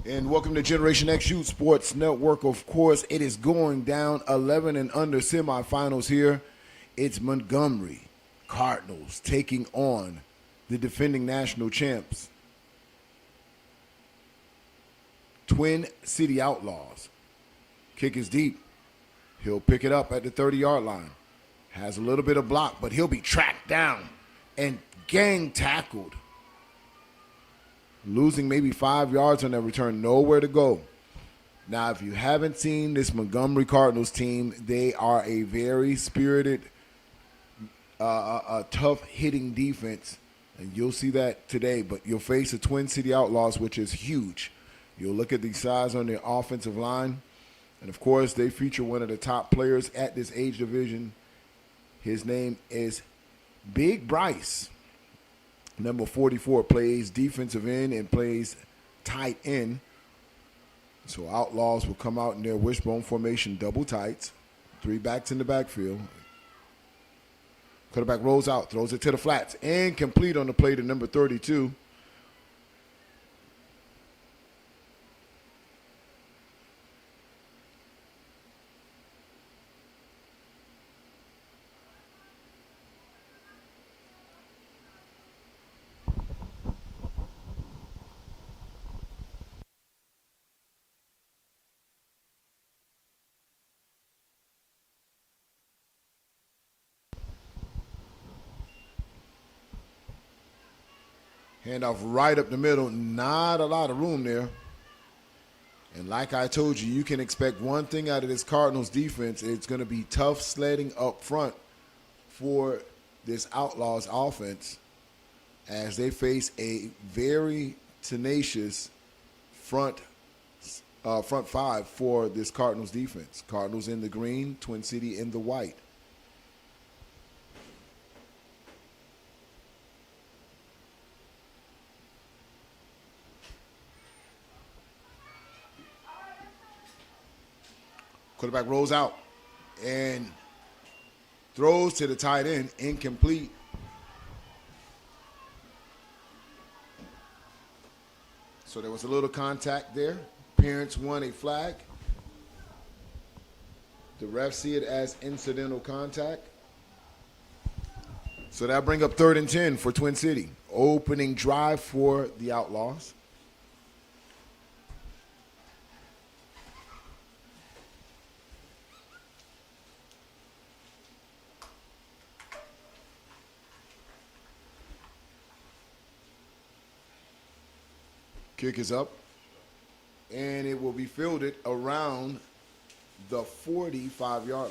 And welcome to Generation X Youth Sports Network. Of course, it is going down 11 and under semifinals here. It's Montgomery Cardinals taking on the defending national champs, Twin City Outlaws. Kick is deep. He'll pick it up at the 30-yard line. Has a little bit of block, but he'll be tracked down and gang tackled. Losing maybe 5 yards on that return, nowhere to go. Now, if you haven't seen this Montgomery Cardinals team, they are a very spirited, a tough-hitting defense, and you'll see that today. But you'll face the Twin City Outlaws, which is huge. You'll look at the size on their offensive line, and, of course, they feature one of the top players at this age division. His name is Big Bryce. Number 44 plays defensive end and plays tight end. So Outlaws will come out in their wishbone formation, double tights. 3 backs in the backfield. Quarterback rolls out, throws it to the flats. Incomplete on the play to number 32. Handoff right up the middle. Not a lot of room there. And like I told you, you can expect one thing out of this Cardinals defense. It's going to be tough sledding up front for this Outlaws offense as they face a very tenacious front five for this Cardinals defense. Cardinals in the green, Twin City in the white. Quarterback rolls out and throws to the tight end, incomplete. So there was a little contact there. Parents want a flag. The refs see it as incidental contact. So that'll bring up 3rd and 10 for Twin City. Opening drive for the Outlaws. Kick is up, and it will be fielded around the 45-yard line.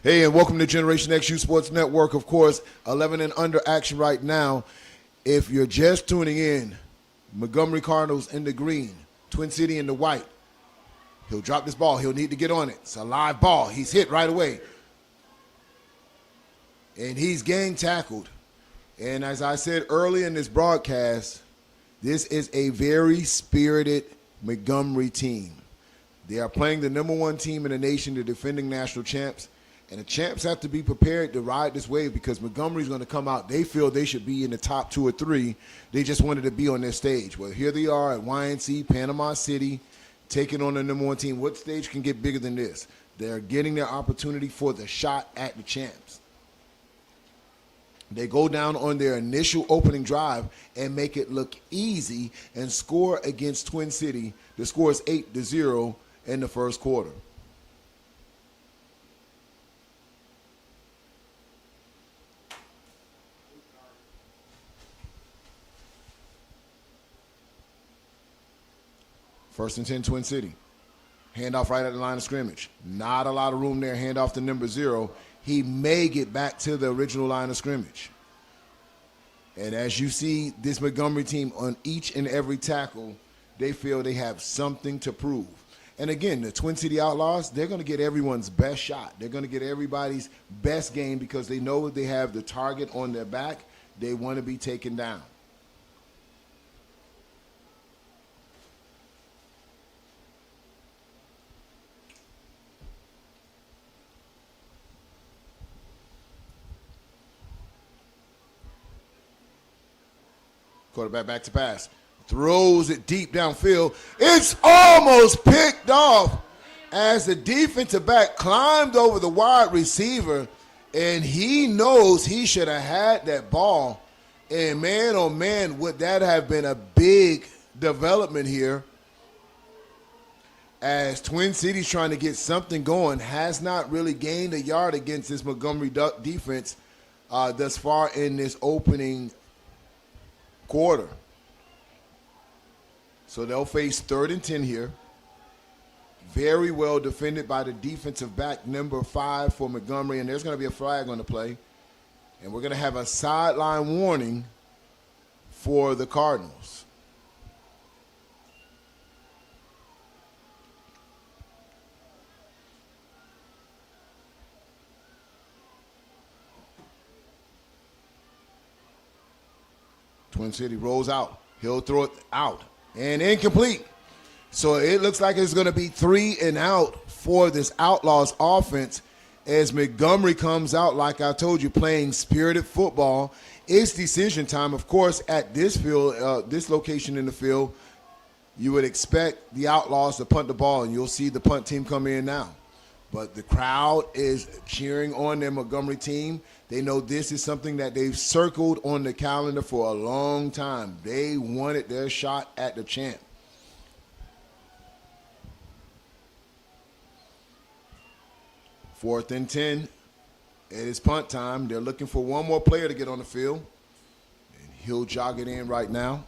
Hey, and welcome to Generation X U Sports Network. Of course, 11 and under action right now. If you're just tuning in, Montgomery Cardinals in the green, Twin City in the white. He'll drop this ball. He'll need to get on it. It's a live ball. He's hit right away. And he's gang tackled. And as I said early in this broadcast, this is a very spirited Montgomery team. They are playing the number one team in the nation, the defending national champs. And the champs have to be prepared to ride this wave because Montgomery's going to come out. They feel they should be in the top 2 or 3. They just wanted to be on their stage. Well, here they are at YNC, Panama City, taking on the number one team. What stage can get bigger than this? They're getting their opportunity for the shot at the champs. They go down on their initial opening drive and make it look easy and score against Twin City. The score is 8-0 in the first quarter. First and 10, Twin City. Handoff right at the line of scrimmage. Not a lot of room there. Handoff to number 0. He may get back to the original line of scrimmage. And as you see, this Montgomery team on each and every tackle, they feel they have something to prove. And again, the Twin City Outlaws, they're going to get everyone's best shot. They're going to get everybody's best game because they know they have the target on their back. They want to be taken down. Quarterback back to pass. Throws it deep downfield. It's almost picked off as the defensive back climbed over the wide receiver, and he knows he should have had that ball. And man, oh man, would that have been a big development here as Twin City's trying to get something going. Has not really gained a yard against this Montgomery defense thus far in this opening quarter. So they'll face 3rd and 10 here. Very well defended by the defensive back, number 5 for Montgomery, and there's going to be a flag on the play. And we're going to have a sideline warning for the Cardinals. Twin City rolls out. He'll throw it out. And incomplete. So it looks like it's going to be 3 and out for this Outlaws offense as Montgomery comes out, like I told you, playing spirited football. It's decision time. Of course, at this field, this location in the field, you would expect the Outlaws to punt the ball, and you'll see the punt team come in now. But the crowd is cheering on their Montgomery team. They know this is something that they've circled on the calendar for a long time. They wanted their shot at the champ. Fourth and 10. It is punt time. They're looking for one more player to get on the field. And he'll jog it in right now.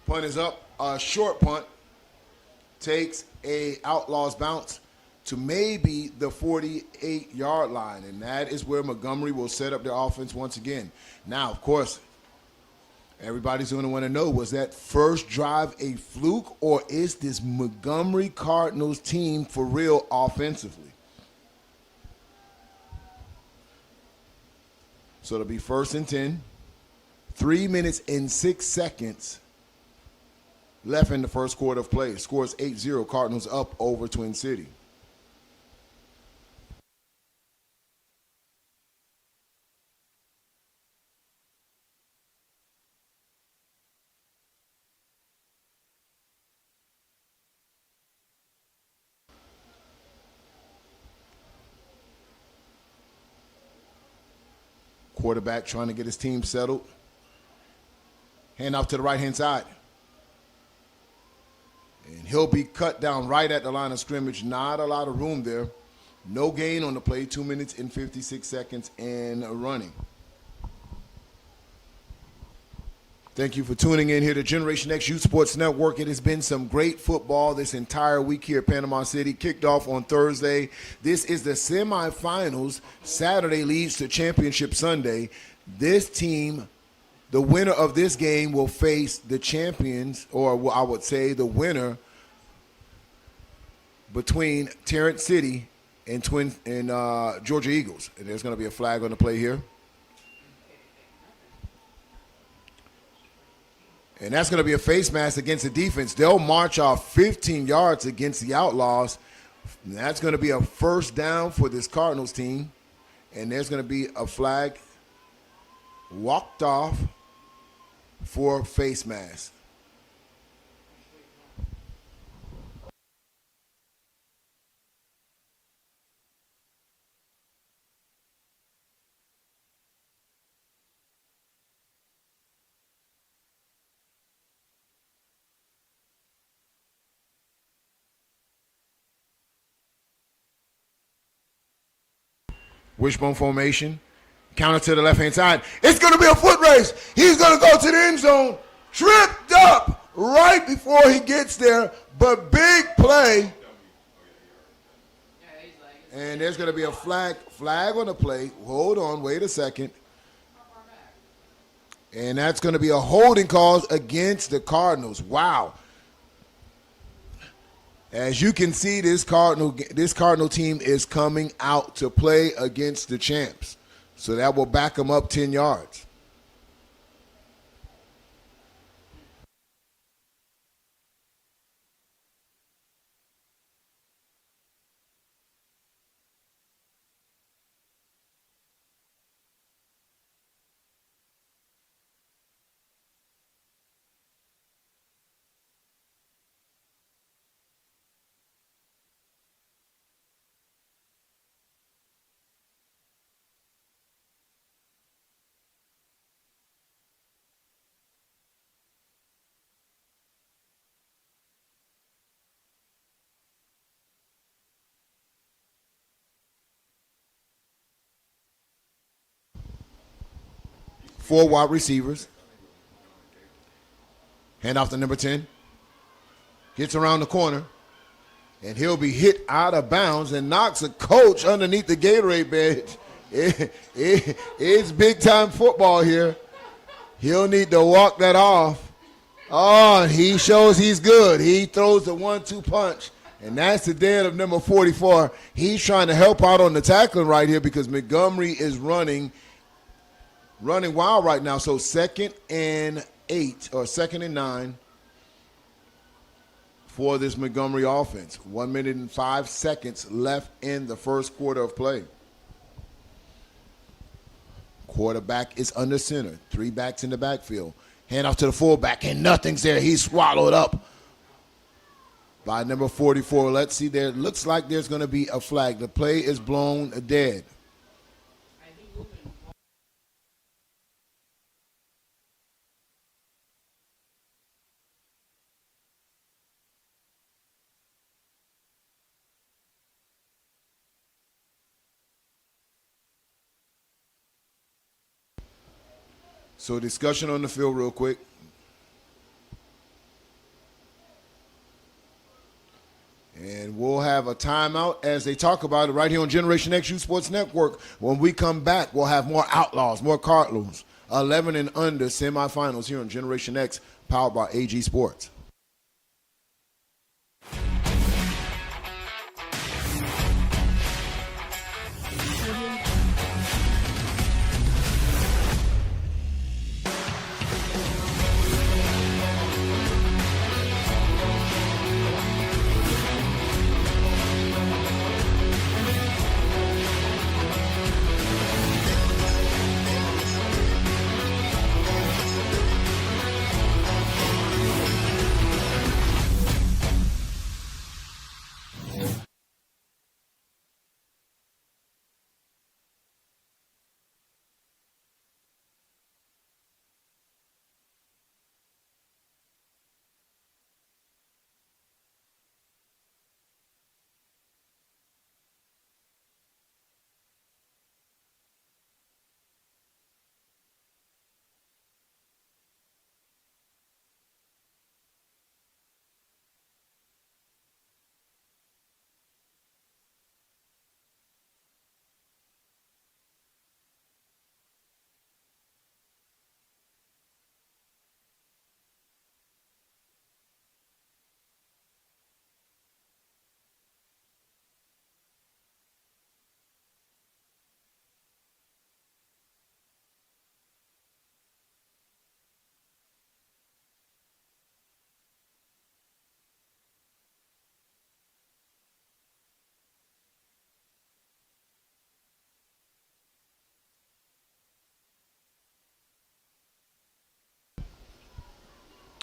Punt is up. A short punt takes a Outlaws bounce to maybe the 48-yard line, and that is where Montgomery will set up their offense once again. Now, of course, everybody's going to want to know, was that first drive a fluke, or is this Montgomery Cardinals team for real offensively? So it'll be 1st and 10. 3 minutes and 6 seconds left in the first quarter of play. Scores 8-0. Cardinals up over Twin City. Quarterback trying to get his team settled. Hand off to the right-hand side. He'll be cut down right at the line of scrimmage. Not a lot of room there. No gain on the play. 2 minutes and 56 seconds and running. Thank you for tuning in here to Generation X Youth Sports Network. It has been some great football this entire week here at Panama City. Kicked off on Thursday. This is the semifinals. Saturday leads to championship Sunday. This team, the winner of this game, will face the champions, or I would say the winner between Tarrant City and Georgia Eagles. And there's going to be a flag on the play here. And that's going to be a face mask against the defense. They'll march off 15 yards against the Outlaws. And that's going to be a first down for this Cardinals team. And there's going to be a flag walked off for face mask. Wishbone formation. Counter to the left-hand side. It's going to be a foot race. He's going to go to the end zone. Tripped up right before he gets there. But big play. And there's going to be a flag on the play. Hold on. Wait a second. And that's going to be a holding call against the Cardinals. Wow. As you can see, this Cardinal team is coming out to play against the champs. So that will back them up 10 yards. Four wide receivers. Hand off to number 10. Gets around the corner. And he'll be hit out of bounds and knocks a coach underneath the Gatorade bench. It's big-time football here. He'll need to walk that off. Oh, he shows he's good. He throws the 1-2 punch. And that's the dead of number 44. He's trying to help out on the tackling right here because Montgomery is running wild right now. So 2nd and 8 or 2nd and 9 for this Montgomery offense. 1 minute and 5 seconds left in the first quarter of play. Quarterback is under center. 3 backs in the backfield. Hand off to the fullback, and nothing's there. He's swallowed up by number 44. Let's see there. Looks like there's going to be a flag. The play is blown dead. So discussion on the field real quick. And we'll have a timeout as they talk about it right here on Generation X Youth Sports Network. When we come back, we'll have more Outlaws, more Cardinals, 11 and under semifinals here on Generation X, powered by AG Sports.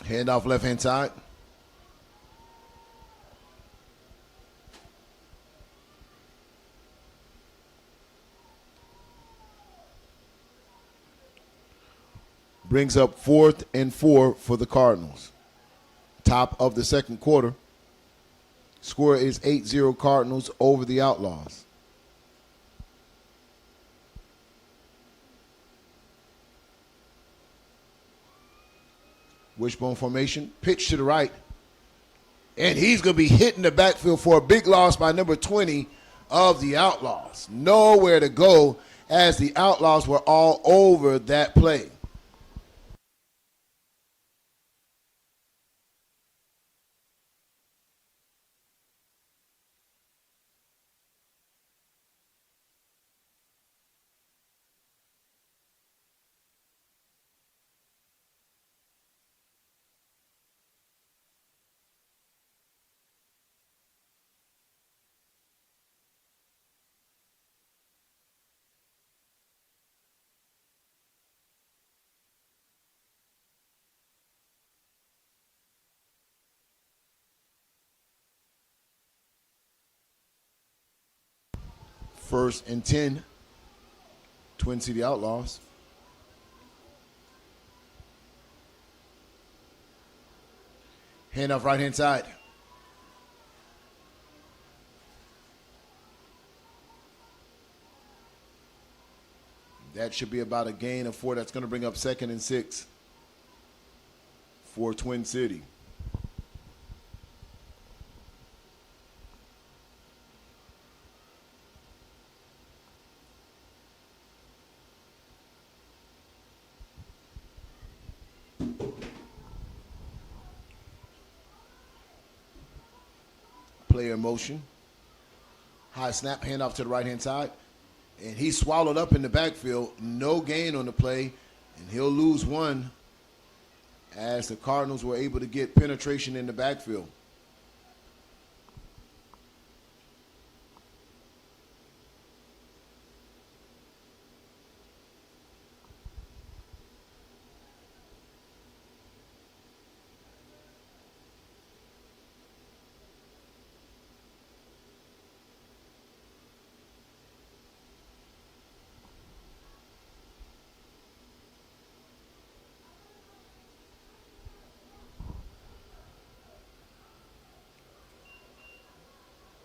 Hand off left hand side. Brings up 4th and 4 for the Cardinals. Top of the second quarter. Score is 8-0 Cardinals over the Outlaws. Wishbone formation, pitch to the right. And he's going to be hitting the backfield for a big loss by number 20 of the Outlaws. Nowhere to go as the Outlaws were all over that play. First and 10, Twin City Outlaws. Hand off right hand side. That should be about a gain of 4. That's going to bring up 2nd and 6 for Twin City. Player in motion. High snap, hand off to the right hand side. And he swallowed up in the backfield. No gain on the play. And he'll lose 1 as the Cardinals were able to get penetration in the backfield.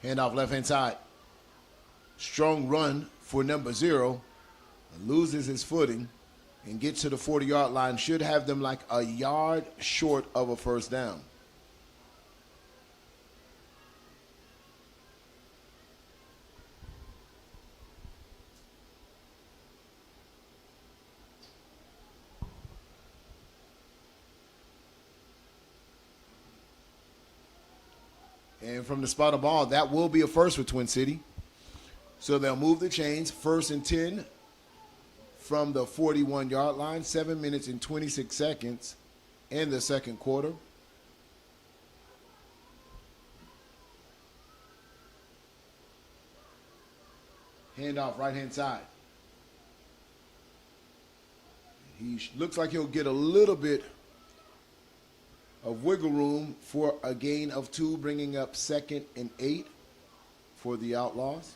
Hand off left hand side. Strong run for number 0. Loses his footing and gets to the 40-yard line. Should have them like a yard short of a first down. And from the spot of ball, that will be a first for Twin City. So they'll move the chains. 1st and 10 from the 41-yard line. 7 minutes and 26 seconds in the second quarter. Handoff right-hand side. He looks like he'll get a little bit of wiggle room for a gain of 2, bringing up 2nd and 8 for the Outlaws.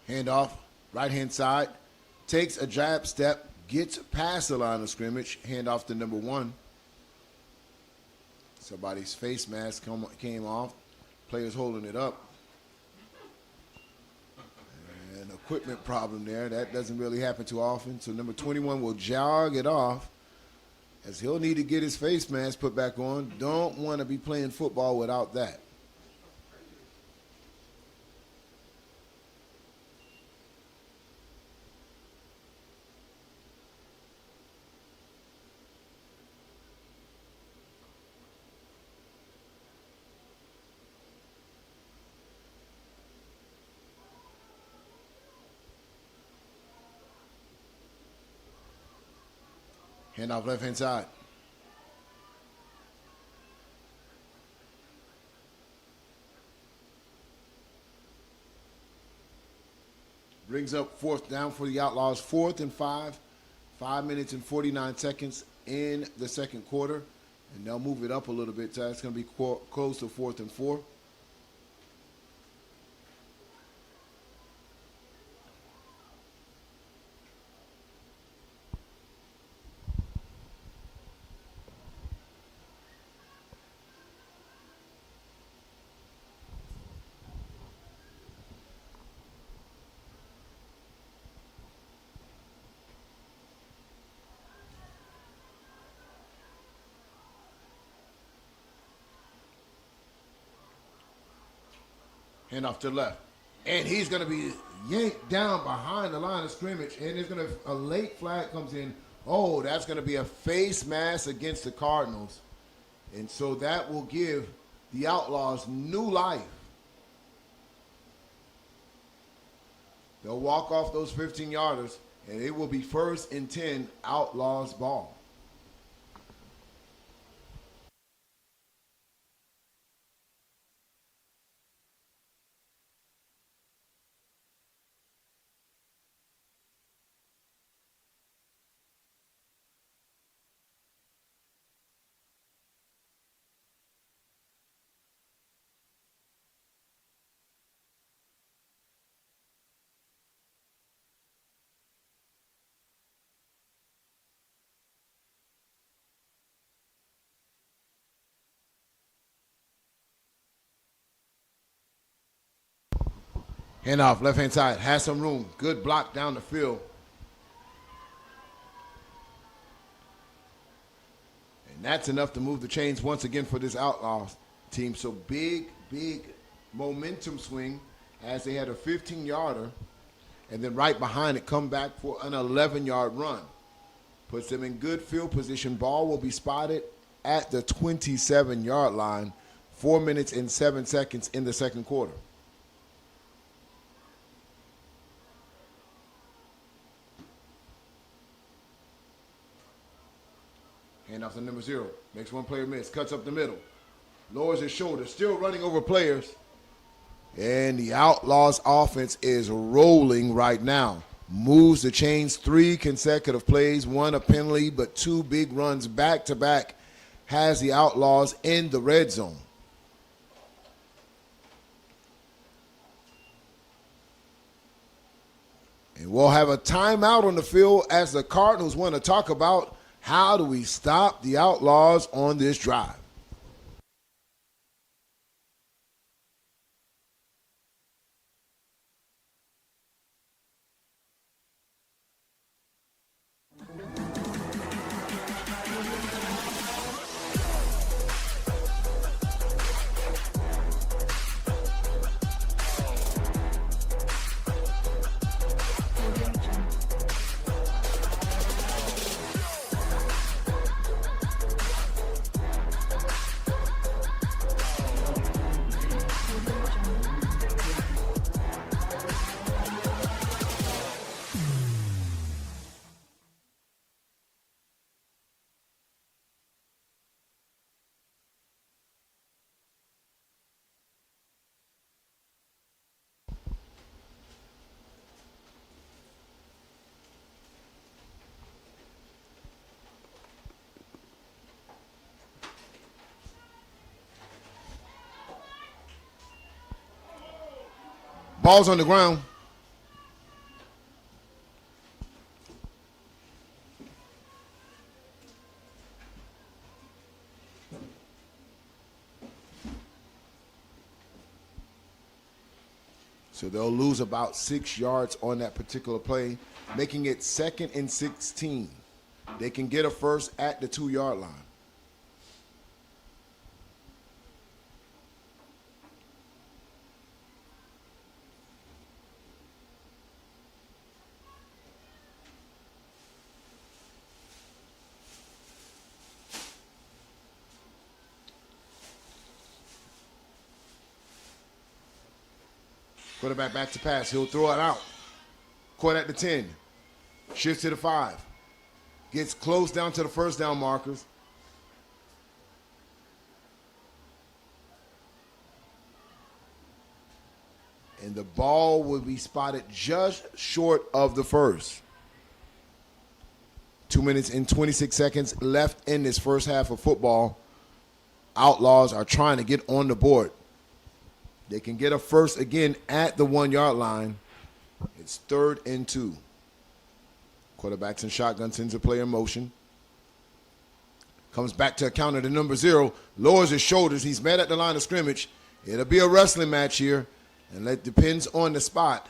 Handoff, right-hand side, takes a jab step, gets past the line of scrimmage, handoff to number 1. Somebody's face mask came off. Players holding it up. And equipment problem there. That doesn't really happen too often. So number 21 will jog it off, as he'll need to get his face mask put back on. Don't want to be playing football without that. Handoff left-hand side. Brings up 4th down for the Outlaws. 4th and 5. 5 minutes and 49 seconds in the second quarter. And they'll move it up a little bit. So it's going to be close to 4th and 4. Handoff to the left. And he's going to be yanked down behind the line of scrimmage. And there's going to, a late flag comes in. Oh, that's going to be a face mask against the Cardinals. And so that will give the Outlaws new life. They'll walk off those 15-yarders, and it will be 1st and 10, Outlaws ball. Handoff, left-hand side, has some room. Good block down the field. And that's enough to move the chains once again for this Outlaws team. So big momentum swing as they had a 15-yarder. And then right behind it, come back for an 11-yard run. Puts them in good field position. Ball will be spotted at the 27-yard line. 4 minutes and 7 seconds in the second quarter. Handoff to number 0. Makes one player miss. Cuts up the middle. Lowers his shoulder. Still running over players. And the Outlaws offense is rolling right now. Moves the chains 3 consecutive plays. 1 a penalty, but 2 big runs back-to-back. Has the Outlaws in the red zone. And we'll have a timeout on the field as the Cardinals want to talk about how do we stop the Outlaws on this drive. Ball's on the ground. So they'll lose about 6 yards on that particular play, making it 2nd and 16. They can get a first at the 2-yard line. Quarterback back to pass. He'll throw it out. Caught at the 10. Shifts to the 5. Gets close down to the first down markers. And the ball will be spotted just short of the first. 2 minutes and 26 seconds left in this first half of football. Outlaws are trying to get on the board. They can get a first again at the 1-yard line. It's 3rd and 2. Quarterback's in shotgun, sends a player in motion. Comes back to a counter to number 0. Lowers his shoulders. He's met at the line of scrimmage. It'll be a wrestling match here. And that depends on the spot.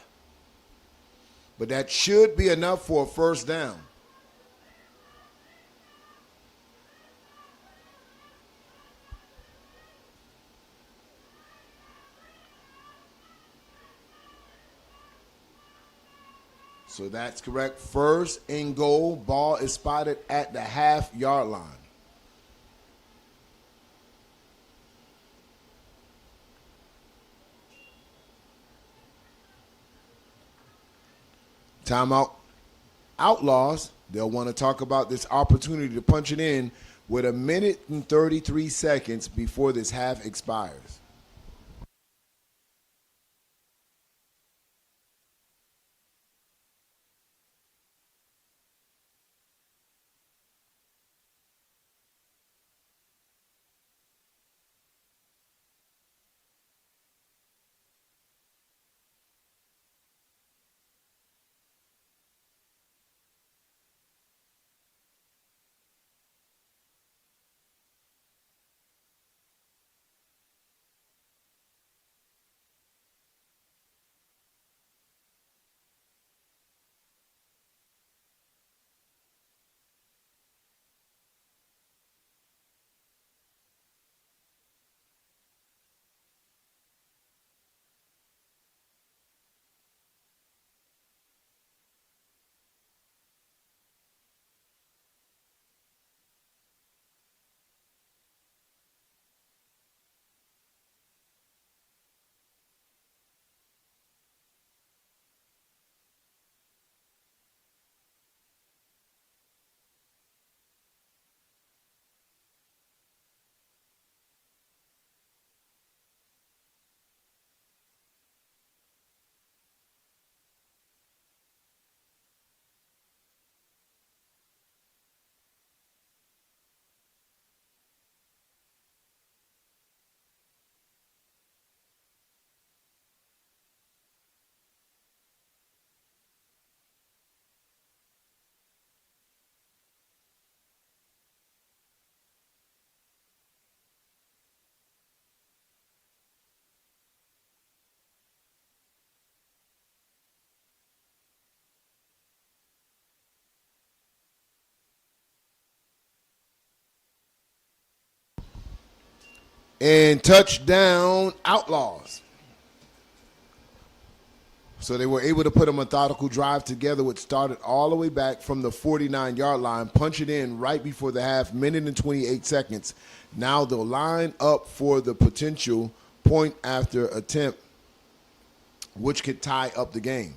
But that should be enough for a first down. So that's correct. 1st and goal. Ball is spotted at the half-yard line. Timeout. Outlaws, they'll want to talk about this opportunity to punch it in with 1 minute and 33 seconds before this half expires. And touchdown, Outlaws. So they were able to put a methodical drive together, which started all the way back from the 49-yard line, punch it in right before the half, 1 minute and 28 seconds. Now they'll line up for the potential point after attempt, which could tie up the game.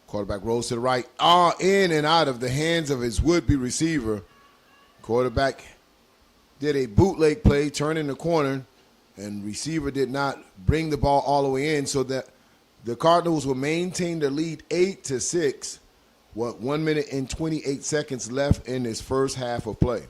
Quarterback rolls to the right, in and out of the hands of his would-be receiver. Quarterback did a bootleg play, turning the corner, and receiver did not bring the ball all the way in, so that the Cardinals will maintain the lead 8-6. 1 minute and 28 seconds left in this first half of play.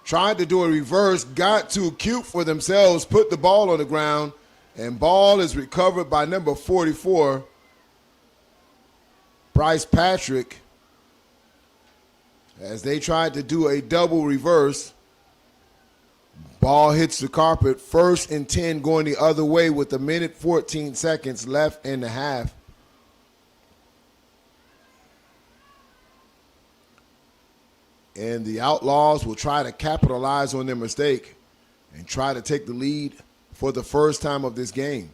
tried to do a reverse, got too cute for themselves, put the ball on the ground, and ball is recovered by number 44, Bryce Patrick, as they tried to do a double reverse. Ball hits the carpet, 1st and 10 going the other way with 1:14 seconds left in the half. And the Outlaws will try to capitalize on their mistake and try to take the lead for the first time of this game.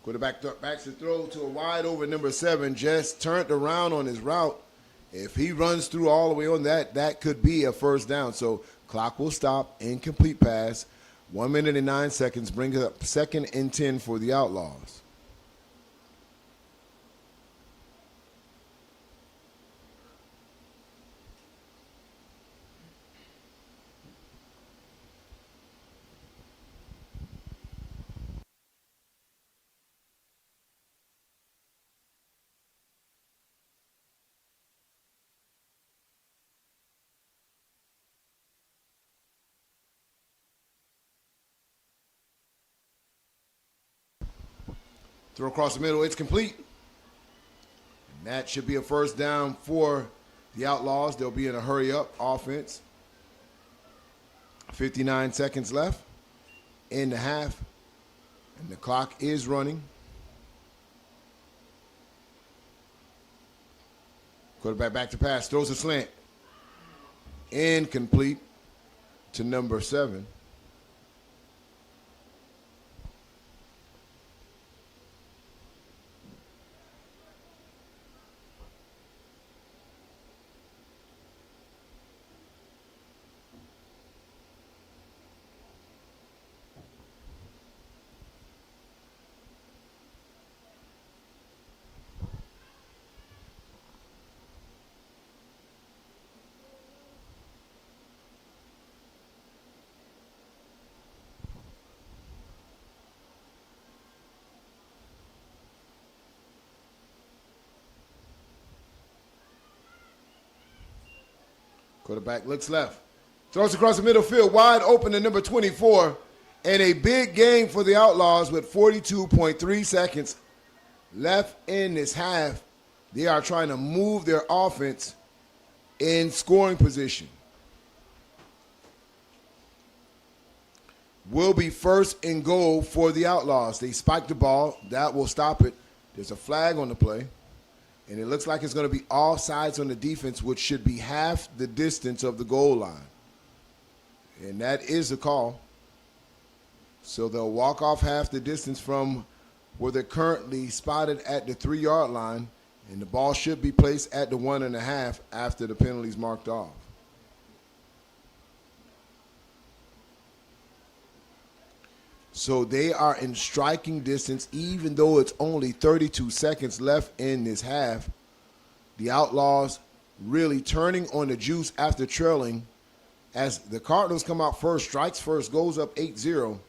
Quarterback backs the throw to a wide open number 7. Just turned around on his route. If he runs through all the way on that could be a first down. So clock will stop. Incomplete pass. 1 minute and 9 seconds brings it up 2nd and 10 for the Outlaws. Throw across the middle, it's complete. And that should be a first down for the Outlaws. They'll be in a hurry-up offense. 59 seconds left in the half, and the clock is running. Quarterback back to pass, throws a slant. Incomplete to number 7. Quarterback looks left. Throws across the middle field, wide open to number 24. And a big game for the Outlaws with 42.3 seconds left in this half. They are trying to move their offense in scoring position. Will be 1st and goal for the Outlaws. They spike the ball. That will stop it. There's a flag on the play. And it looks like it's going to be all sides on the defense, which should be half the distance of the goal line. And that is the call. So they'll walk off half the distance from where they're currently spotted at the 3-yard line. And the ball should be placed at the 1.5 after the penalty's marked off. So they are in striking distance, even though it's only 32 seconds left in this half. The Outlaws really turning on the juice after trailing as the Cardinals come out first, strikes first, goes up 8-0.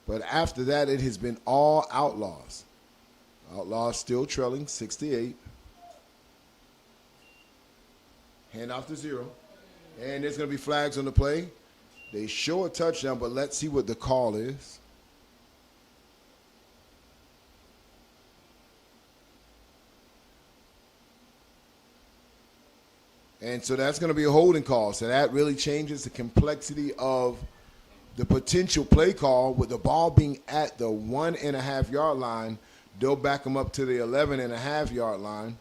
But after that, it has been all Outlaws. Outlaws still trailing 6-8. Hand off to 0. And there's going to be flags on the play. They show a touchdown, but let's see what the call is. And so that's going to be a holding call. So that really changes the complexity of the potential play call. With the ball being at the 1.5-yard line, they'll back them up to the 11.5-yard line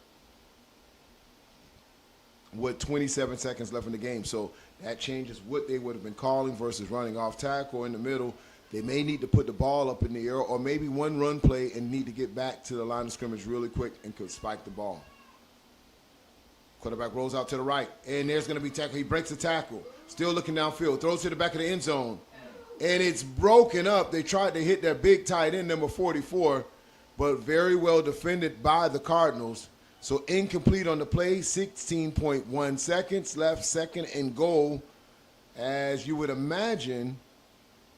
with 27 seconds left in the game. So that changes what they would have been calling versus running off tackle in the middle. They may need to put the ball up in the air or maybe one run play and need to get back to the line of scrimmage really quick and could spike the ball. Quarterback rolls out to the right, and there's going to be tackle. He breaks the tackle, still looking downfield, throws to the back of the end zone, and it's broken up. They tried to hit that big tight end, number 44, but very well defended by the Cardinals. So incomplete on the play, 16.1 seconds left, second and goal. As you would imagine,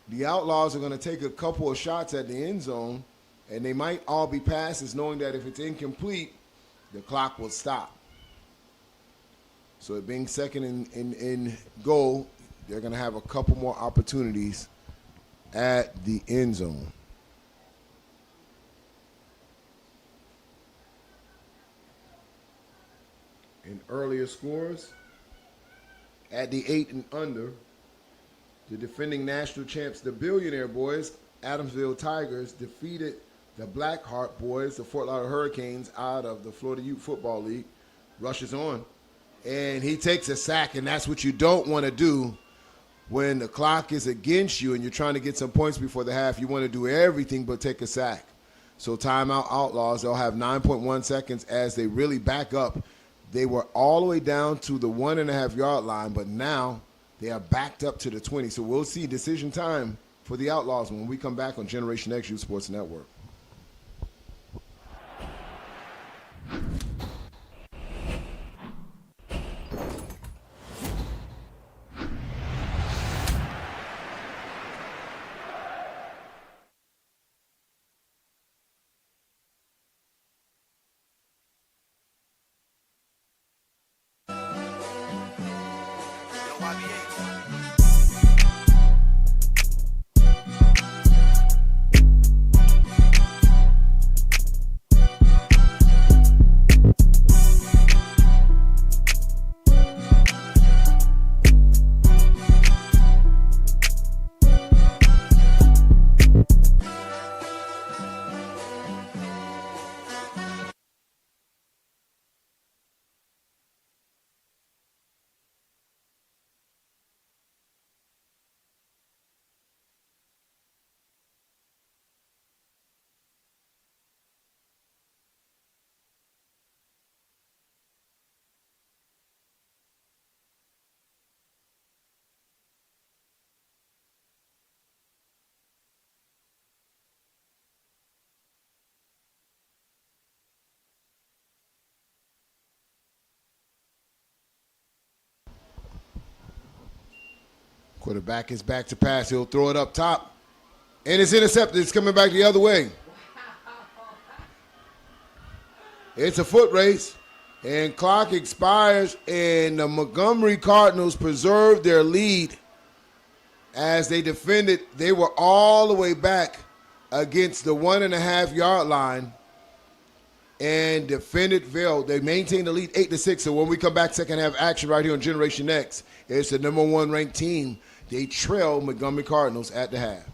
the Outlaws are going to take a couple of shots at the end zone, and they might all be passes, knowing that if it's incomplete, the clock will stop. So it being second in goal, they're going to have a couple more opportunities at the end zone. In earlier scores, at the 8 and under, the defending national champs, the Billionaire Boys, Adamsville Tigers, defeated the Blackheart Boys, the Fort Lauderdale Hurricanes, out of the Florida Youth Football League. Rushes on, and he takes a sack, and that's what you don't want to do when the clock is against you and you're trying to get some points before the half. You want to do everything but take a sack. So timeout Outlaws. They'll have 9.1 seconds as they really back up. They were all the way down to the 1.5 yard line, but now they are backed up to the 20. So we'll see decision time for the Outlaws when we come back on Generation X Youth Sports Network. Quarterback is back to pass. He'll throw it up top. And it's intercepted. It's coming back the other way. It's a foot race. And clock expires. And the Montgomery Cardinals preserved their lead as they defended. They were all the way back against the 1.5 yard line and defended Vail. They maintained the lead 8-6. So when we come back, second half action right here on Generation X, it's the number 1 ranked team. They trail Montgomery Cardinals at the half.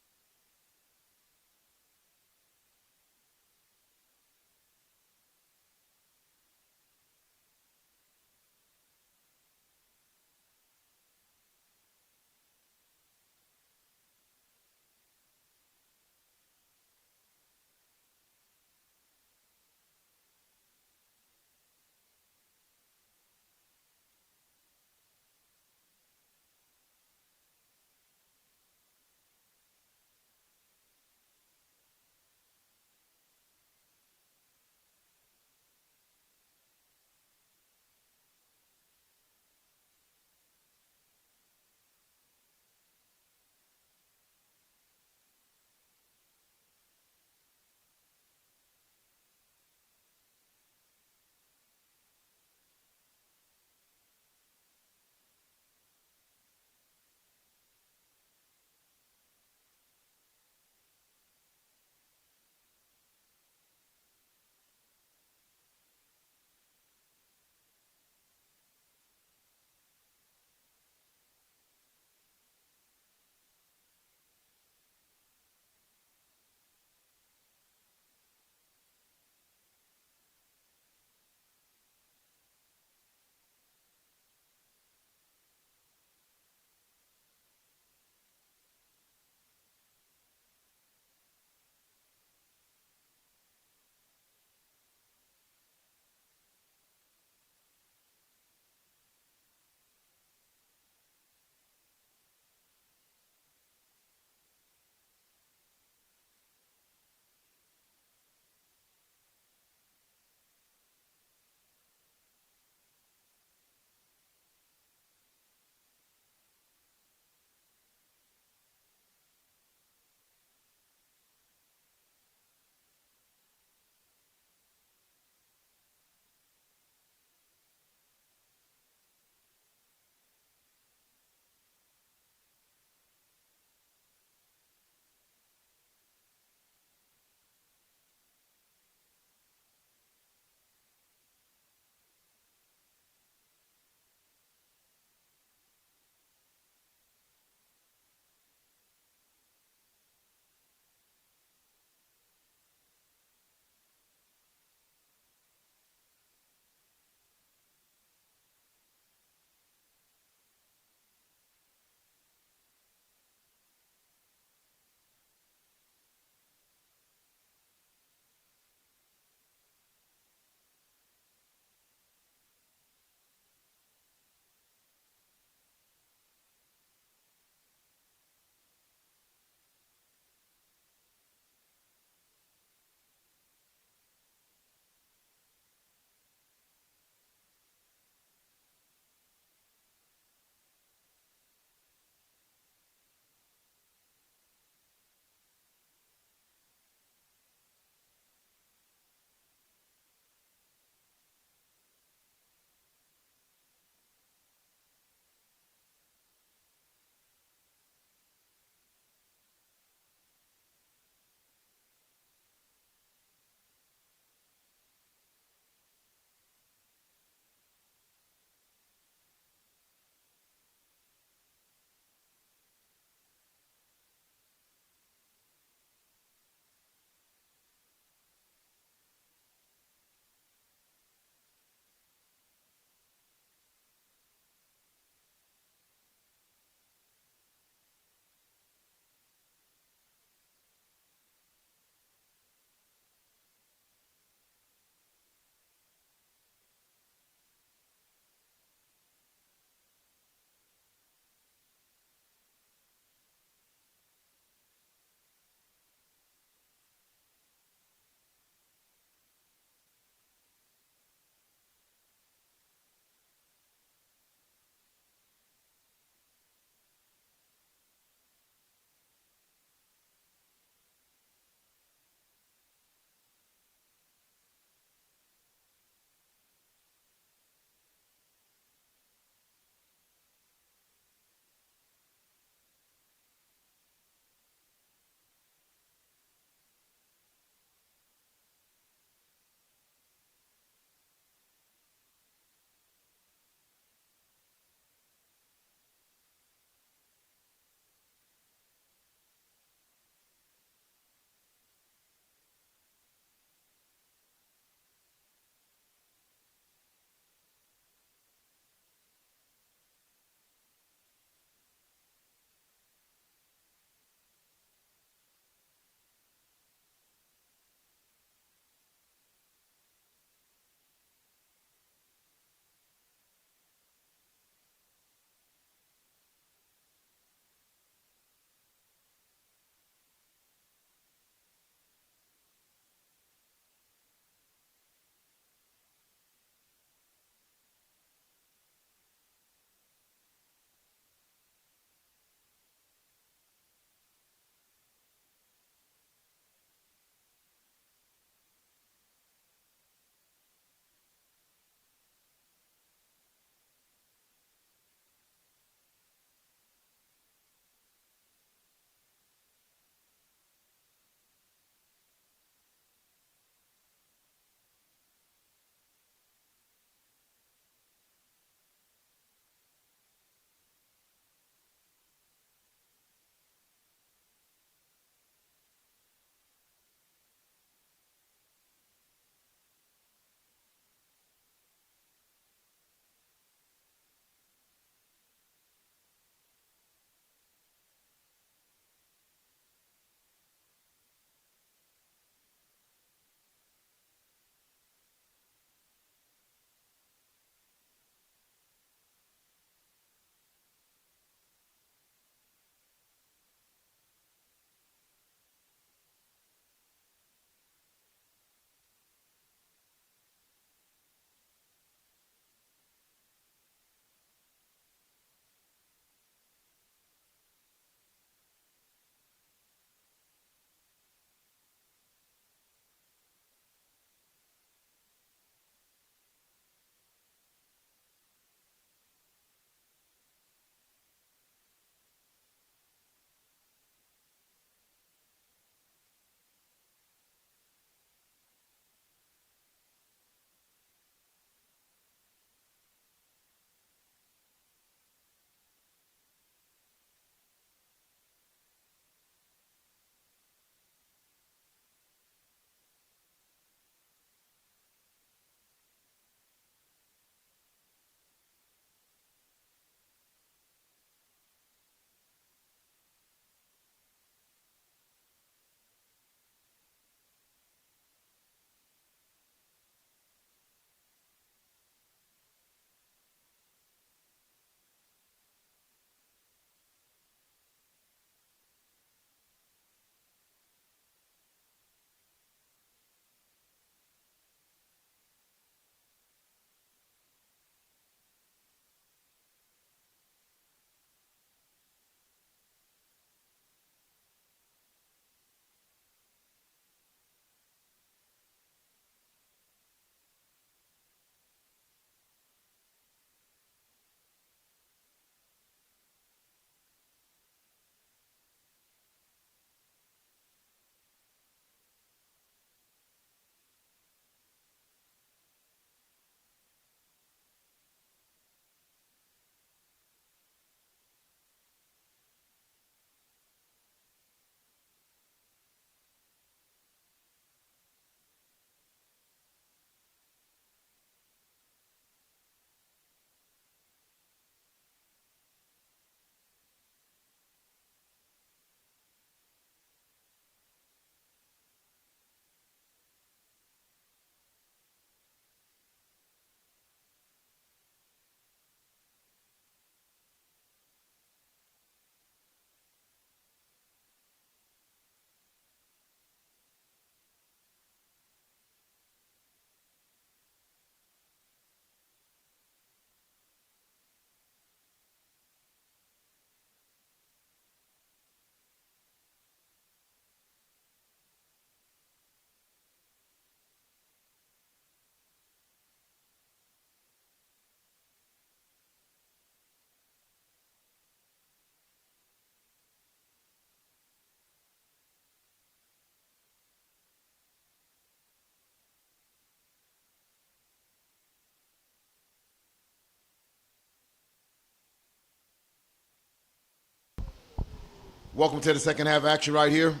Welcome to the second half action right here.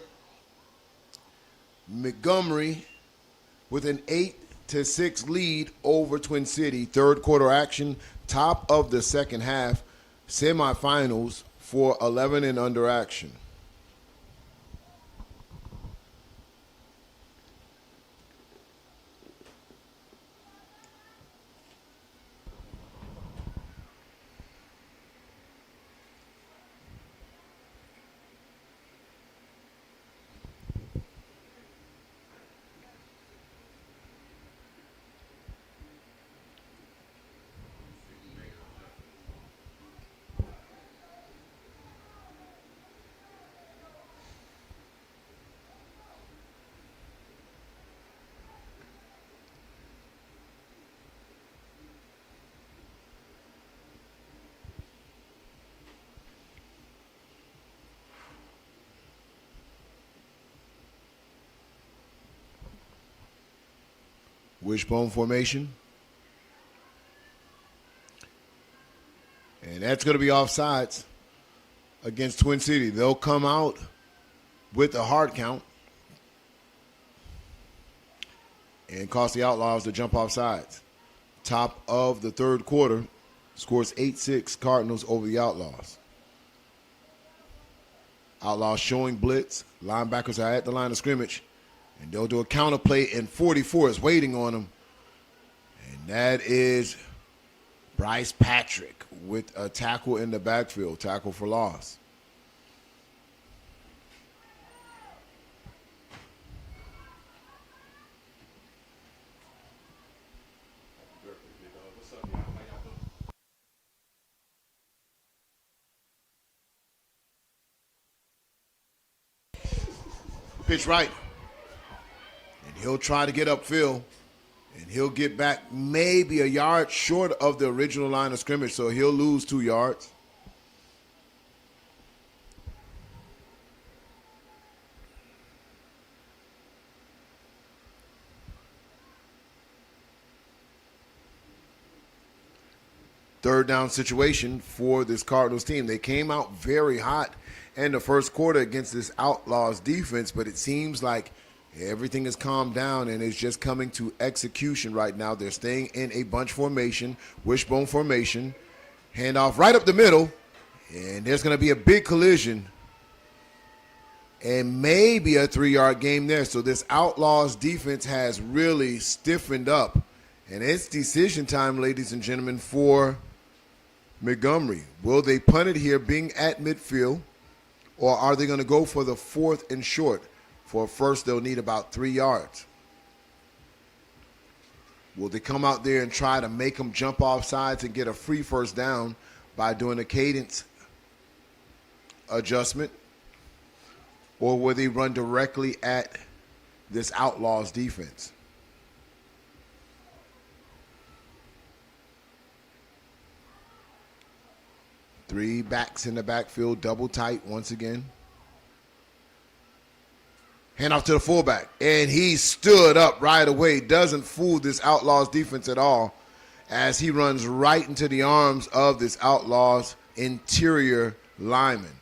Montgomery with an 8-6 lead over Twin City. Third quarter action, top of the second half, semifinals for 11 and under action. Wishbone formation. And that's going to be offsides against Twin City. They'll come out with a hard count and cost the Outlaws to jump offsides. Top of the third quarter, scores 8-6 Cardinals over the Outlaws. Outlaws showing blitz. Linebackers are at the line of scrimmage. And they'll do a counter play, and 44 is waiting on them. And that is Bryce Patrick with a tackle in the backfield, tackle for loss. Pitch right. He'll try to get upfield, and he'll get back maybe a yard short of the original line of scrimmage, so he'll lose 2 yards. Third down situation for this Cardinals team. They came out very hot in the first quarter against this Outlaws defense, but it seems like everything has calmed down and is just coming to execution right now. They're staying in a bunch formation, wishbone formation. Handoff right up the middle, and there's going to be a big collision and maybe a 3-yard game there. So this Outlaws defense has really stiffened up, and it's decision time, ladies and gentlemen, for Montgomery. Will they punt it here being at midfield, or are they going to go for the 4th and short? For first, they'll need about 3 yards. Will they come out there and try to make them jump off sides and get a free first down by doing a cadence adjustment? Or will they run directly at this Outlaws defense? Three backs in the backfield, double tight once again. Hand off to the fullback, and he stood up right away. Doesn't fool this Outlaws defense at all as he runs right into the arms of this Outlaws interior lineman.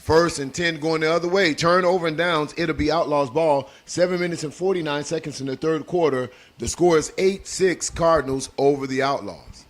1st and 10 going the other way. Turnover and downs. It'll be Outlaws ball. 7 minutes and 49 seconds in the third quarter. The score is 8-6 Cardinals over the Outlaws.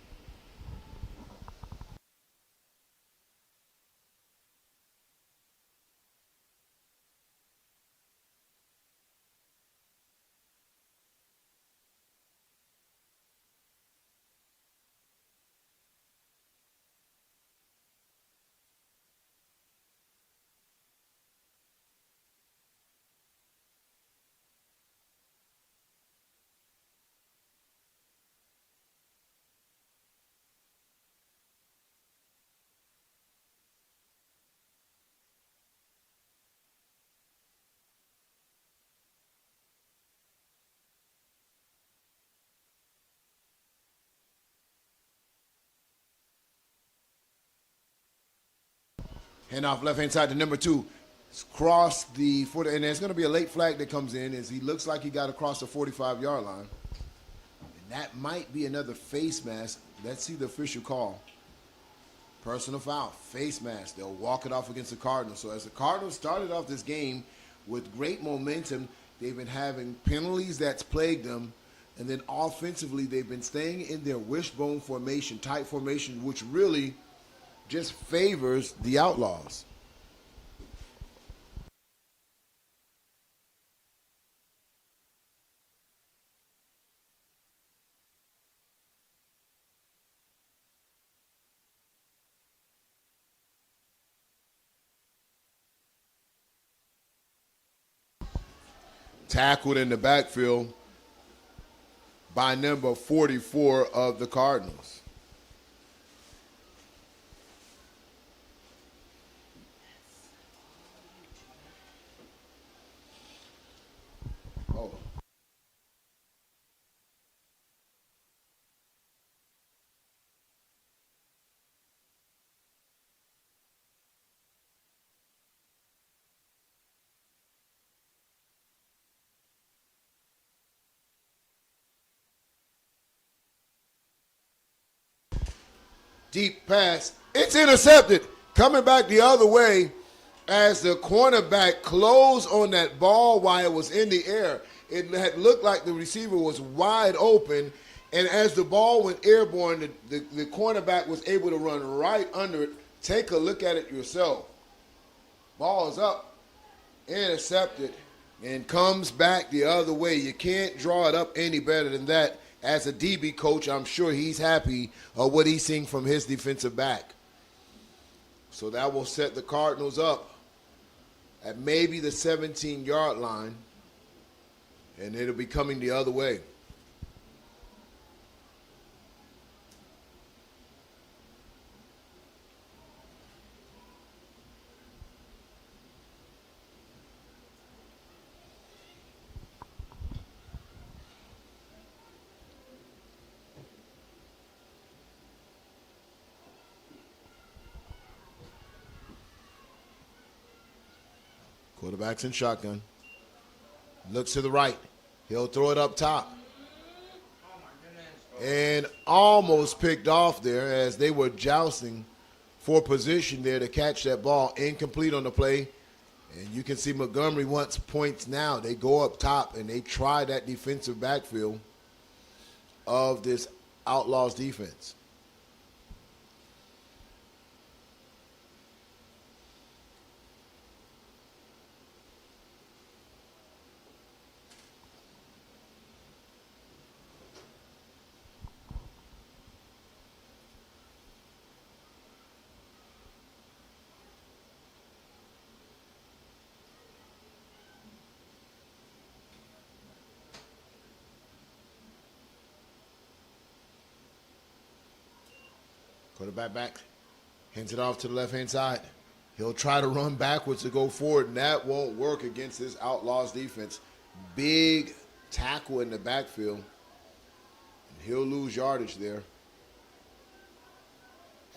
Hand off left-hand side to number 2. Cross the 40, and there's going to be a late flag that comes in as he looks like he got across the 45-yard line. And that might be another face mask. Let's see the official call. Personal foul, face mask. They'll walk it off against the Cardinals. So as the Cardinals started off this game with great momentum, they've been having penalties that's plagued them. And then offensively, they've been staying in their wishbone formation, tight formation, which really just favors the Outlaws. Tackled in the backfield by number 44 of the Cardinals. Oh. Deep pass. It's intercepted. Coming back the other way as the cornerback closed on that ball while it was in the air. It had looked like the receiver was wide open, and as the ball went airborne, the cornerback was able to run right under it. Take a look at it yourself. Ball is up, intercepted, and comes back the other way. You can't draw it up any better than that. As a DB coach, I'm sure he's happy what he's seeing from his defensive back. So that will set the Cardinals up at maybe the 17-yard line, and it'll be coming the other way. Quarterback's in shotgun. Looks to the right. He'll throw it up top. And almost picked off there as they were jousting for position there to catch that ball. Incomplete on the play. And you can see Montgomery wants points now. They go up top and they try that defensive backfield of this Outlaws defense. Quarterback back, hands it off to the left-hand side. He'll try to run backwards to go forward, and that won't work against this Outlaws defense. Big tackle in the backfield, and he'll lose yardage there.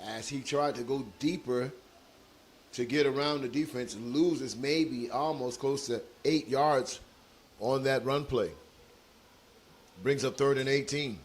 As he tried to go deeper to get around the defense, loses maybe almost close to 8 yards on that run play. Brings up 3rd and 18.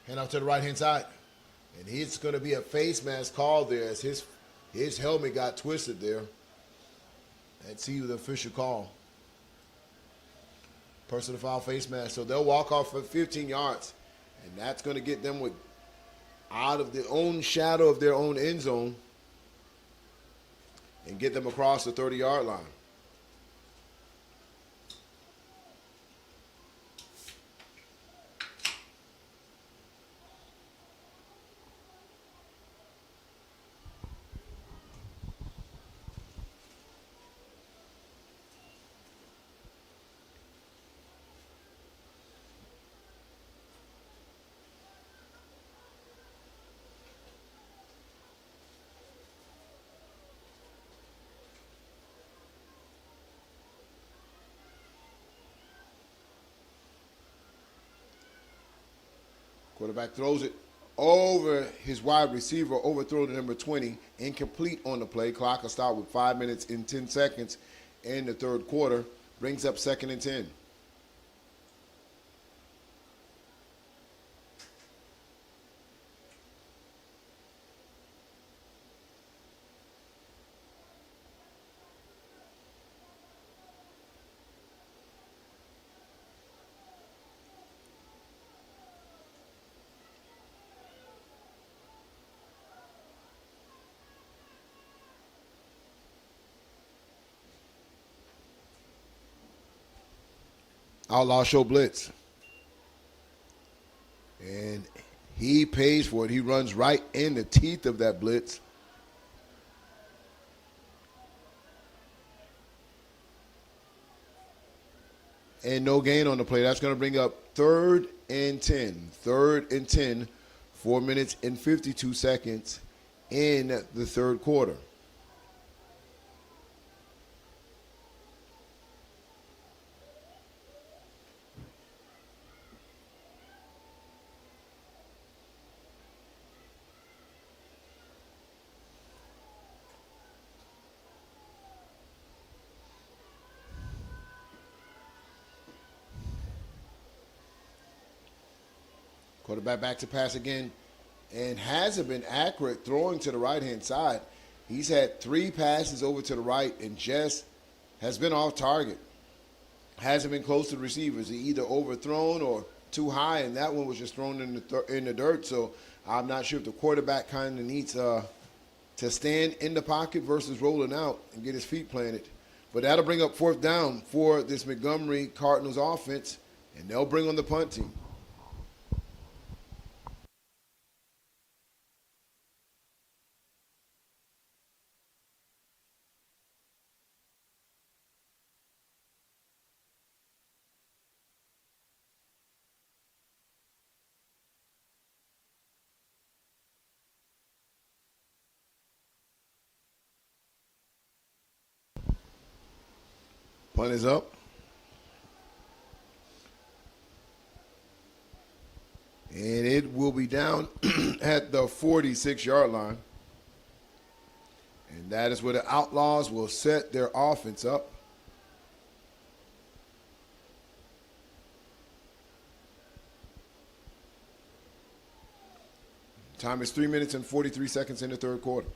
Hand off to the right-hand side. And it's going to be a face mask call there as his helmet got twisted there. Let's see the official call. Personal foul, face mask. So they'll walk off for 15 yards. And that's going to get them out of their own shadow of their own end zone and get them across the 30-yard line. Quarterback throws it over his wide receiver, overthrow to number 20, incomplete on the play. Clock will start with 5 minutes and 10 seconds in the third quarter. Brings up 2nd and 10. Outlaw show blitz. And he pays for it. He runs right in the teeth of that blitz. And no gain on the play. That's going to bring up 3rd and 10. 3rd and 10, 4 minutes and 52 seconds in the third quarter. Quarterback back to pass again, and hasn't been accurate throwing to the right-hand side. He's had 3 passes over to the right and just has been off target. Hasn't been close to the receivers. He either overthrown or too high, and that one was just thrown in the dirt. So I'm not sure if the quarterback kind of needs to stand in the pocket versus rolling out and get his feet planted. But that'll bring up 4th down for this Montgomery Cardinals offense, and they'll bring on the punt team. Punt is up. And it will be down at the 46-yard line. And that is where the Outlaws will set their offense up. Time is 3 minutes and 43 seconds in the third quarter.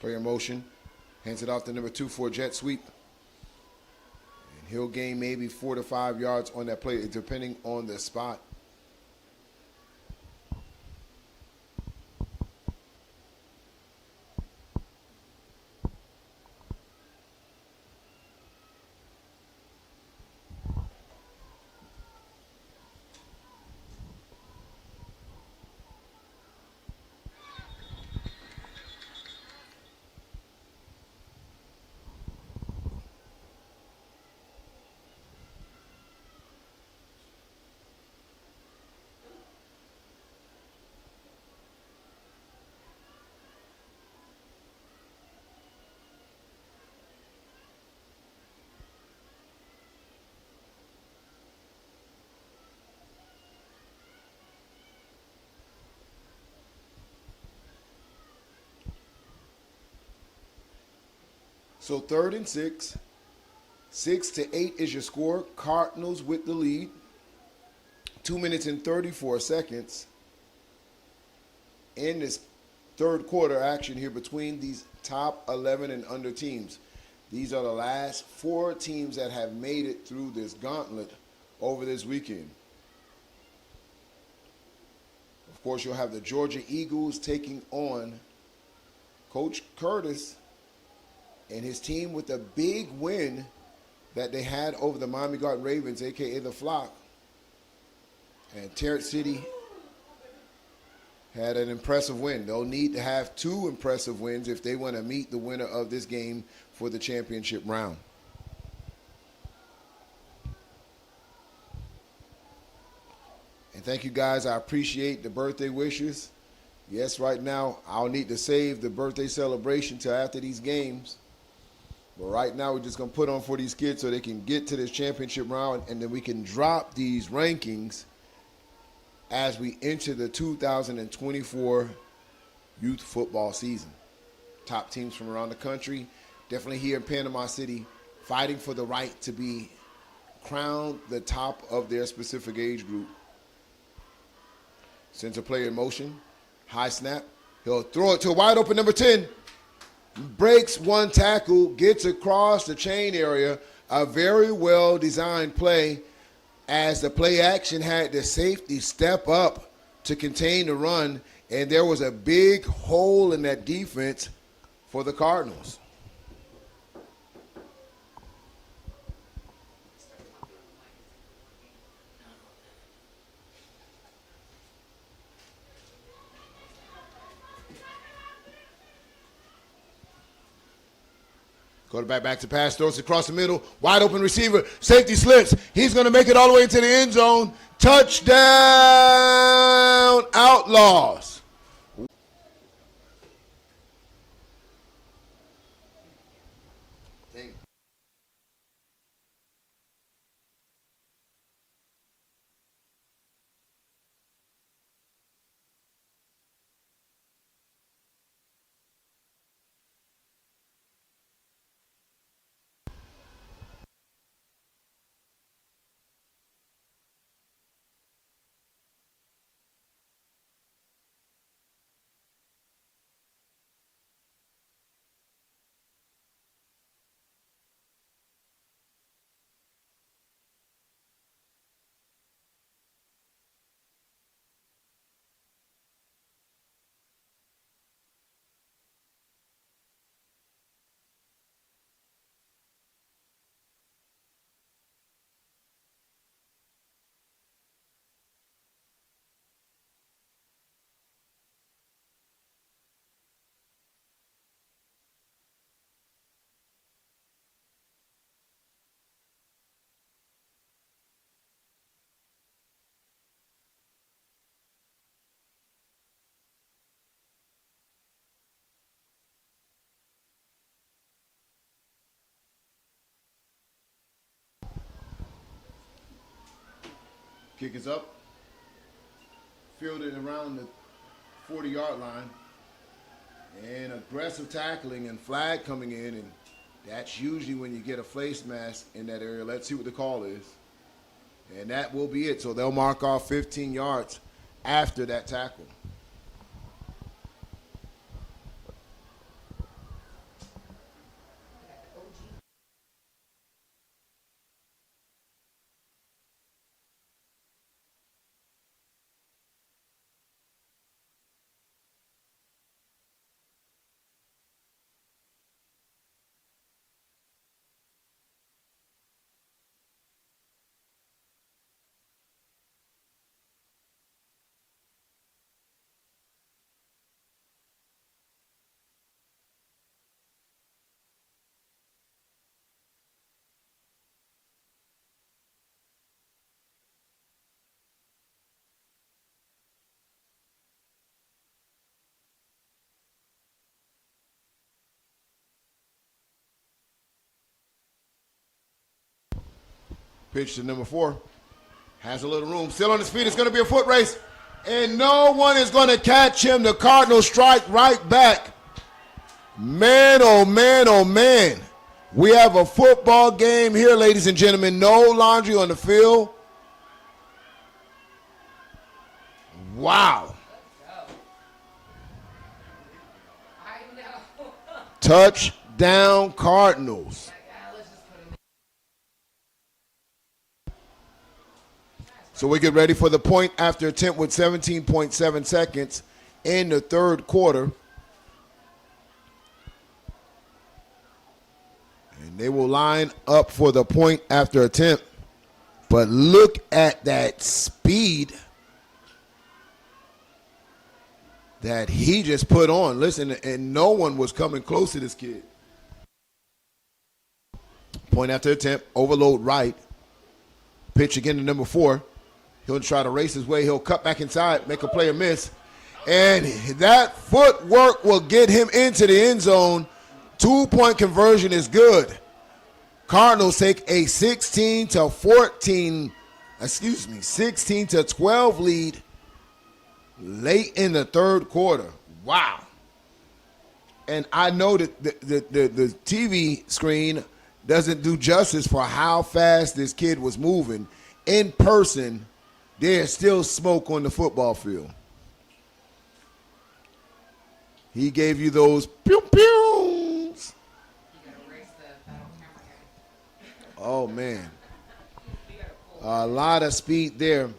Player motion. Hands it off to number 2 for a jet sweep. And he'll gain maybe 4 to 5 yards on that play, depending on the spot. So 3rd and 6. 6 to 8 is your score. Cardinals with the lead. 2 minutes and 34 seconds in this third quarter action here between these top 11 and under teams. These are the last 4 teams that have made it through this gauntlet over this weekend. Of course, you'll have the Georgia Eagles taking on Coach Curtis and his team with a big win that they had over the Miami Garden Ravens, a.k.a. the Flock. And Terrence City had an impressive win. They'll need to have 2 impressive wins if they want to meet the winner of this game for the championship round. And thank you guys. I appreciate the birthday wishes. Yes, right now I'll need to save the birthday celebration till after these games. But right now we're just going to put on for these kids so they can get to this championship round, and then we can drop these rankings as we enter the 2024 youth football season. Top teams from around the country, definitely here in Panama City, fighting for the right to be crowned the top of their specific age group. Sends a player in motion, high snap. He'll throw it to a wide open number 10. Breaks one tackle, gets across the chain area. A very well designed play, as the play action had the safety step up to contain the run, and there was a big hole in that defense for the Cardinals. Quarterback back to pass, throws across the middle, wide open receiver, safety slips. He's going to make it all the way into the end zone. Touchdown, Outlaws. Kick is up. Fielded around the 40-yard line. And aggressive tackling and flag coming in. And that's usually when you get a face mask in that area. Let's see what the call is. And that will be it. So they'll mark off 15 yards after that tackle. Pitch to number 4. Has a little room. Still on his feet. It's going to be a foot race. And no one is going to catch him. The Cardinals strike right back. Man, oh, man, oh, man. We have a football game here, ladies and gentlemen. No laundry on the field. Wow. Touchdown, Cardinals. So we get ready for the point after attempt with 17.7 seconds in the third quarter. And They will line up for the point after attempt. But look at that speed that he just put on. Listen, and no one was coming close to this kid. Point after attempt, overload right. Pitch again to number 4. He'll try to race his way. He'll cut back inside, make a play or miss. And that footwork will get him into the end zone. 2-point conversion is good. Cardinals take a 16 to 12 lead late in the third quarter. Wow. And I know that the TV screen doesn't do justice for how fast this kid was moving. In person, there's still smoke on the football field. He gave you those pew-pews. Oh, man. A lot of speed there.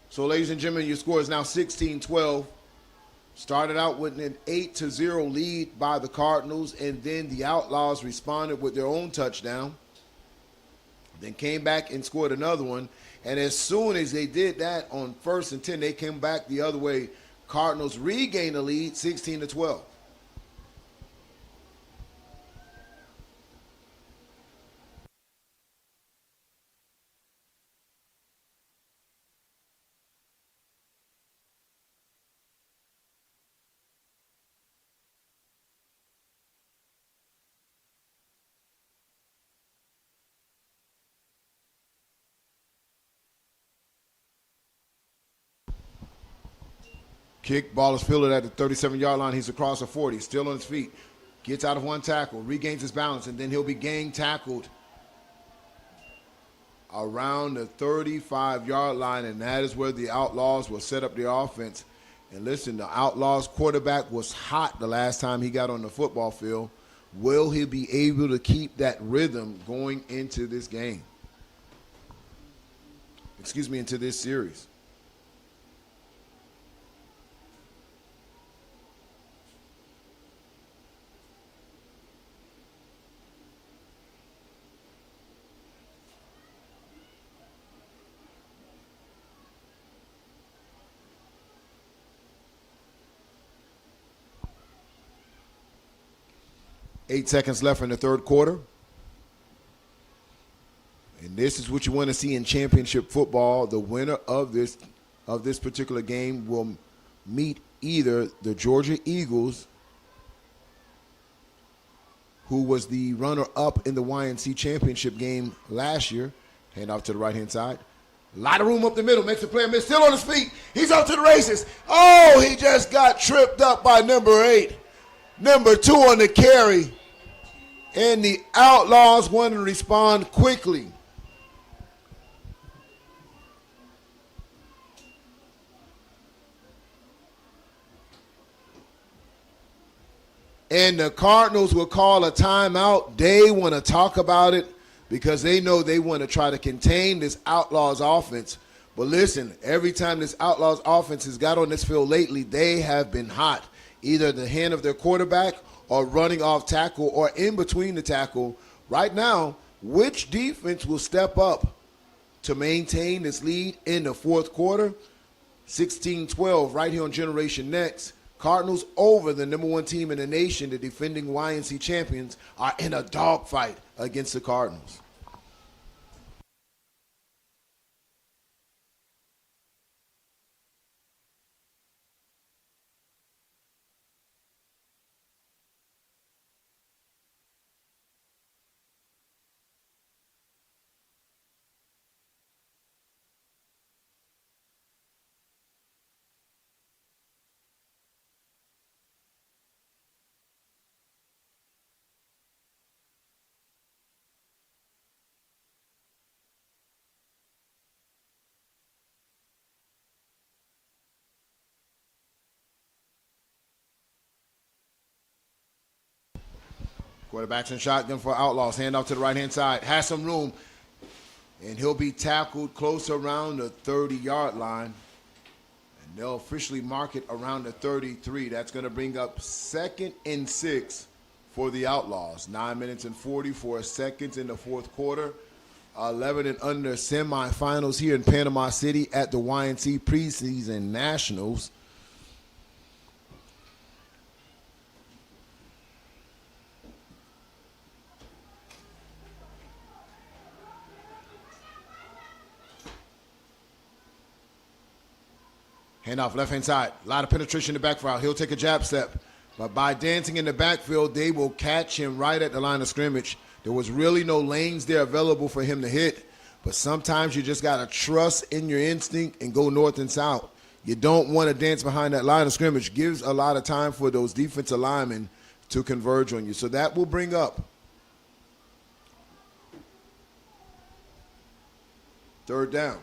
So, ladies and gentlemen, your score is now 16-12. Started out with an 8-0 lead by the Cardinals, and then the Outlaws responded with their own touchdown. Then came back and scored another one. And as soon as they did that on 1st and 10, they came back the other way. Cardinals regained the lead, 16-12. Kick, ball is fielded at the 37-yard line. He's across the 40, still on his feet. Gets out of one tackle, regains his balance, and then he'll be gang tackled around the 35-yard line, and that is where the Outlaws will set up the offense. And listen, the Outlaws quarterback was hot the last time he got on the football field. Will he be able to keep that rhythm going into this game? Into this series? Eight seconds left in the third quarter. And this is what you want to see in championship football. The winner of this particular game will meet either the Georgia Eagles, who was the runner-up in the YNC championship game last year. Hand off to the right-hand side. A lot of room up the middle. Makes the player miss. Still on his feet. He's off to the races. Oh, he just got tripped up by number 8. Number 2 on the carry. And the Outlaws want to respond quickly. And the Cardinals will call a timeout. They want to talk about it because they know they want to try to contain this Outlaws offense. But listen, every time this Outlaws offense has got on this field lately, they have been hot. Either the hand of their quarterback or running off tackle or in between the tackle. Right now, which defense will step up to maintain this lead in the fourth quarter? 16-12 right here on Generation Next. Cardinals over the number 1 team in the nation, the defending YNC champions, are in a dogfight against the Cardinals. Quarterback's in shotgun for Outlaws. Hand off to the right-hand side. Has some room. And he'll be tackled close around the 30-yard line. And They'll officially mark it around the 33. That's going to bring up 2nd and 6 for the Outlaws. 9 minutes and 44 seconds in the fourth quarter. 11 and under semifinals here in Panama City at the YNC Preseason Nationals. Handoff left-hand side. A lot of penetration in the backfield. He'll take a jab step. But by dancing in the backfield, they will catch him right at the line of scrimmage. There was really no lanes there available for him to hit. But sometimes you just got to trust in your instinct and go north and south. You don't want to dance behind that line of scrimmage. Gives a lot of time for those defensive linemen to converge on you. So that will bring up 3rd down.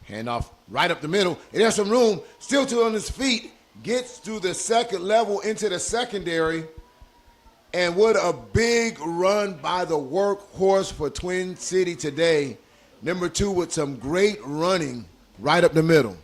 Handoff right up the middle. And there's some room. Still two on his feet. Gets to the second level into the secondary. And what a big run by the workhorse for Twin City today. Number 2 with some great running right up the middle.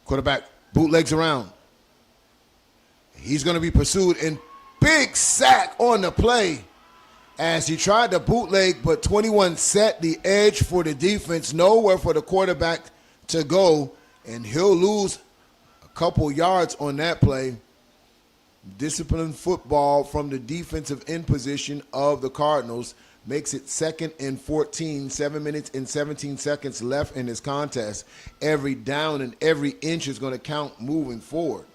Quarterback bootlegs around. He's going to be pursued, and big sack on the play as he tried to bootleg, but 21 set the edge for the defense. Nowhere for the quarterback to go, and he'll lose a couple yards on that play. Disciplined football from the defensive end position of the Cardinals makes it 2nd and 14, 7 minutes and 17 seconds left in this contest. Every down and every inch is going to count moving forward.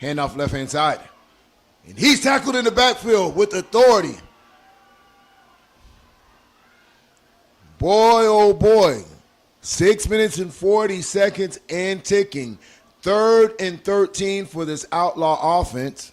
Handoff left-hand side. And he's tackled in the backfield with authority. Boy, oh boy. 6 minutes and 40 seconds and ticking. 3rd and 13 for this Outlaw offense.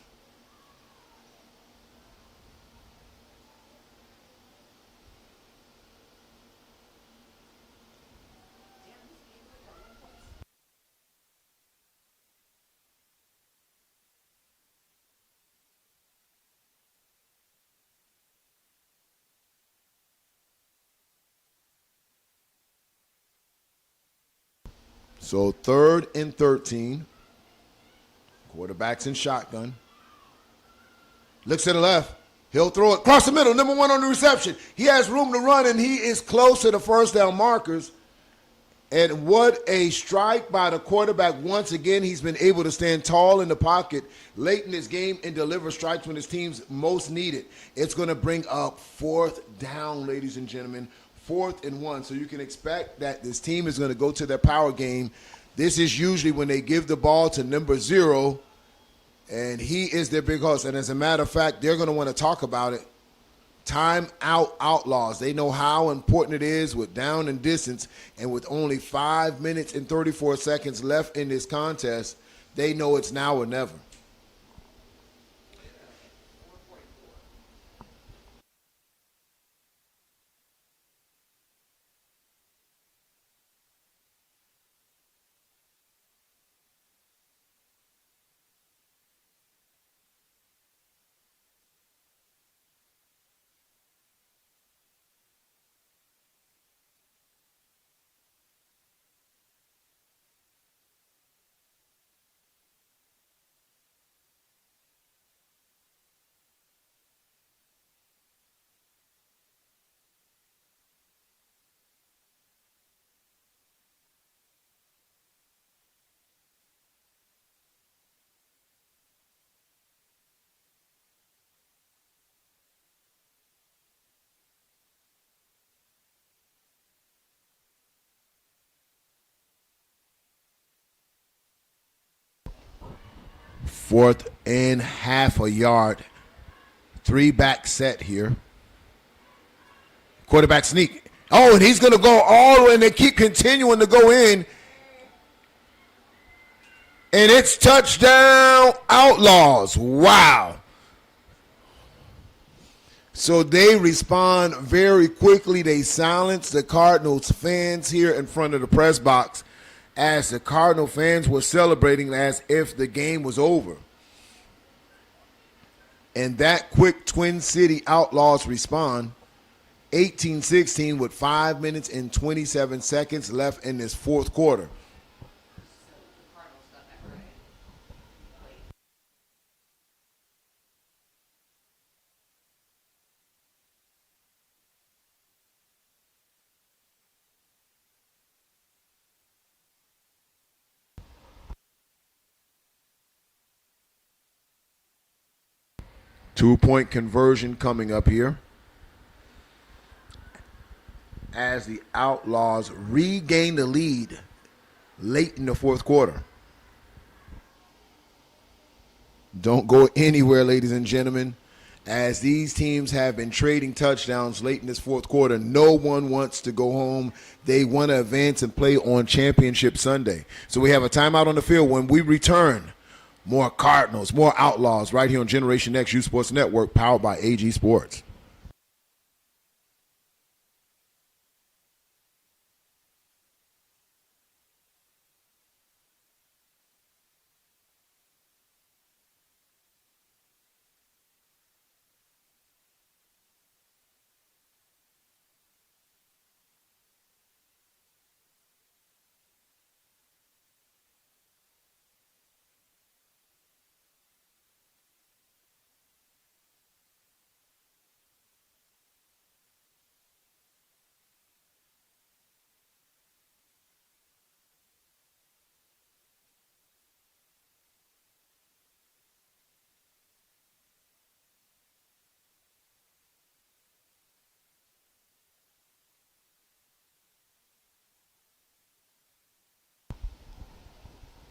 So 3rd and 13. Quarterback's in shotgun. Looks to the left. He'll throw it across the middle. Number 1 on the reception. He has room to run, and he is close to the first down markers. And what a strike by the quarterback. Once again, he's been able to stand tall in the pocket late in this game and deliver strikes when his team's most needed. It's going to bring up 4th down, ladies and gentlemen. 4th and 1. So you can expect that this team is going to go to their power game. This is usually when they give the ball to number 0, and he is their big host. And as a matter of fact, they're going to want to talk about it. Time out Outlaws. They know how important it is with down and distance, and with only 5 minutes and 34 seconds left in this contest, they know it's now or never. Fourth and half a yard. 3-back set here. Quarterback sneak. Oh, and he's going to go all the way, and they keep continuing to go in. And it's touchdown Outlaws. Wow. So they respond very quickly. They silence the Cardinals fans here in front of the press box as the Cardinal fans were celebrating as if the game was over. And that quick Twin City Outlaws respond 18-16 with 5 minutes and 27 seconds left in this fourth quarter. Two-point conversion coming up here as the Outlaws regain the lead late in the fourth quarter. Don't go anywhere, ladies and gentlemen, as these teams have been trading touchdowns late in this fourth quarter. No one wants to go home. They want to advance and play on Championship Sunday. So we have a timeout on the field. When we return, more Cardinals, more Outlaws right here on Generation X Youth Sports Network, powered by AG Sports.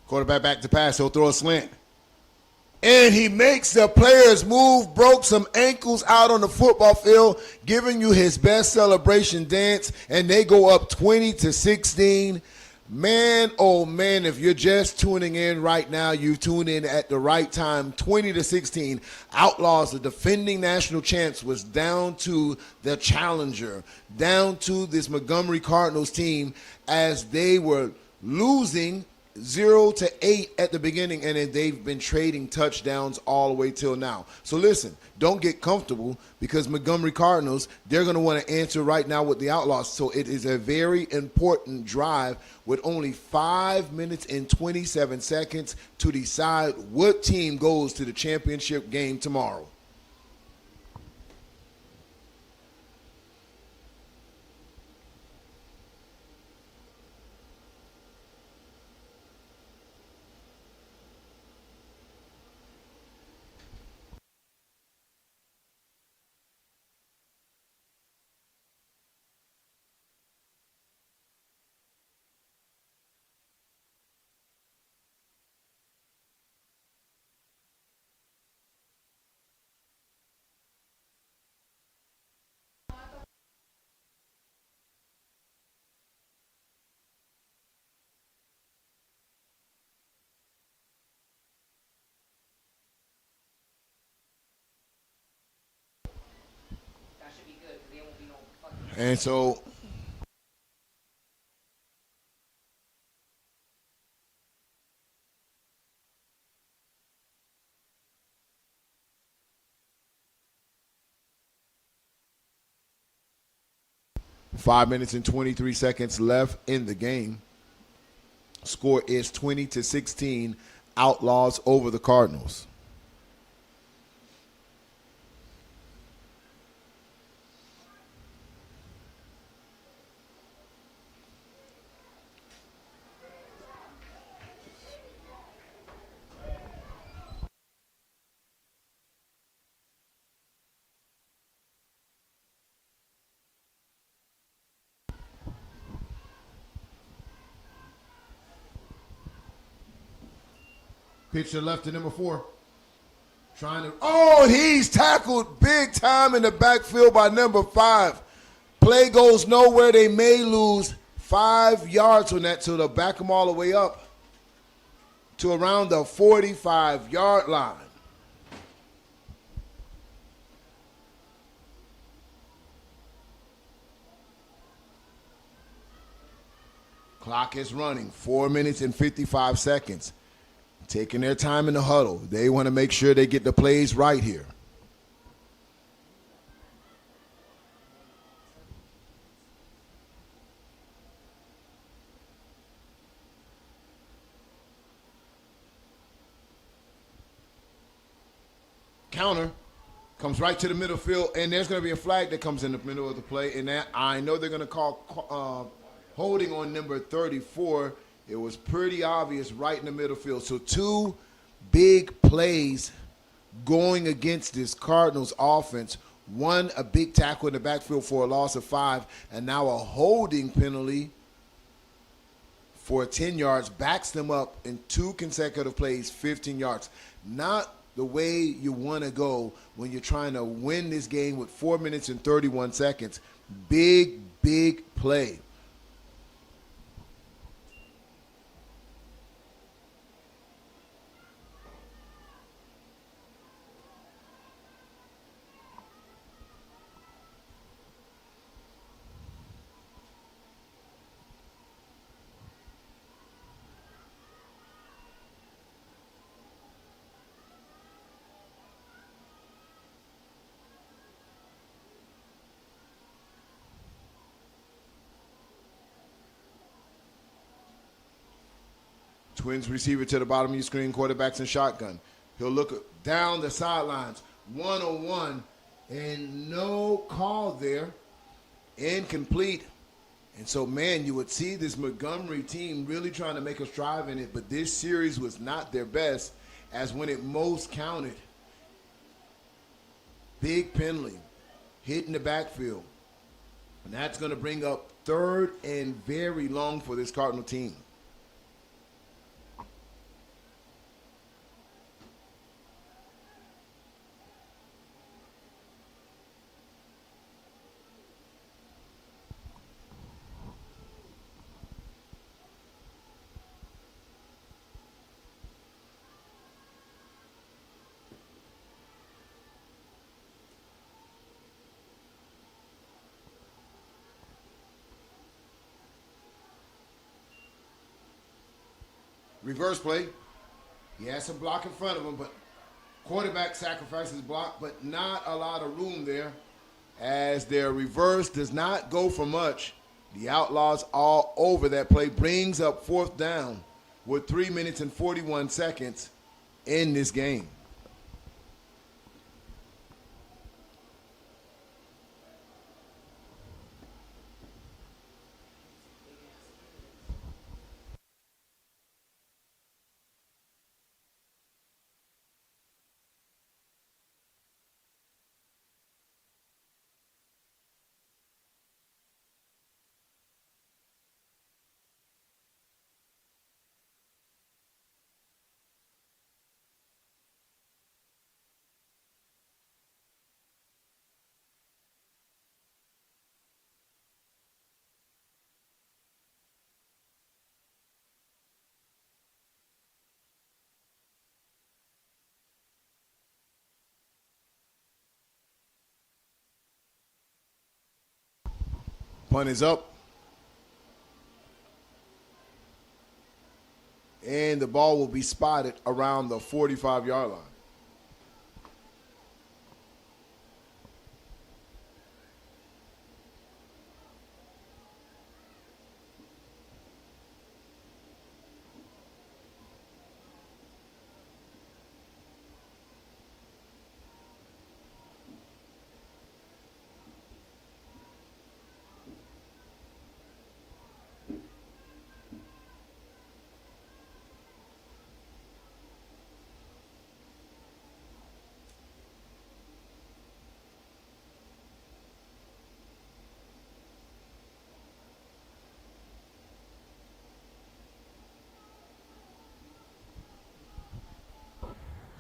Quarterback back to pass. He'll throw a slant. And he makes the players move, broke some ankles out on the football field, giving you his best celebration dance, and they go up 20-16. Man, oh man, if you're just tuning in right now, you tune in at the right time. 20-16. Outlaws, the defending national champs, was down to the challenger, down to this Montgomery Cardinals team as they were losing 0-8 at the beginning, and then they've been trading touchdowns all the way till now. So listen, don't get comfortable, because Montgomery Cardinals, they're going to want to answer right now with the Outlaws. So it is a very important drive with only 5 minutes and 27 seconds to decide what team goes to the championship game tomorrow. And so 5 minutes and 23 seconds left in the game. Score is 20-16. Outlaws over the Cardinals. Pitch to left to number 4. Trying to. Oh, he's tackled big time in the backfield by number 5. Play goes nowhere. They may lose 5 yards on that, so they'll back them all the way up to around the 45-yard line. Clock is running, 4 minutes and 55 seconds. Taking their time in the huddle. They want to make sure they get the plays right here. Counter comes right to the middle field, and there's going to be a flag that comes in the middle of the play, and that I know they're going to call holding on number 34. It was pretty obvious right in the middle field. So 2 big plays going against this Cardinals offense. One, a big tackle in the backfield for a loss of 5, and now a holding penalty for 10 yards, backs them up in 2 consecutive plays, 15 yards. Not the way you want to go when you're trying to win this game with 4 minutes and 31 seconds. Big, big play. Twins receiver to the bottom of your screen, quarterbacks in shotgun. He'll look down the sidelines, 1-on-1, and no call there, incomplete. And so, man, you would see this Montgomery team really trying to make a strive in it, but this series was not their best as when it most counted. Big penalty, hit in the backfield. And that's going to bring up 3rd and very long for this Cardinal team. Reverse play. He has some block in front of him, but quarterback sacrifices block, but not a lot of room there as their reverse does not go for much. The Outlaws all over that play, brings up 4th down with 3 minutes and 41 seconds in this game. Punt is up. And the ball will be spotted around the 45-yard line.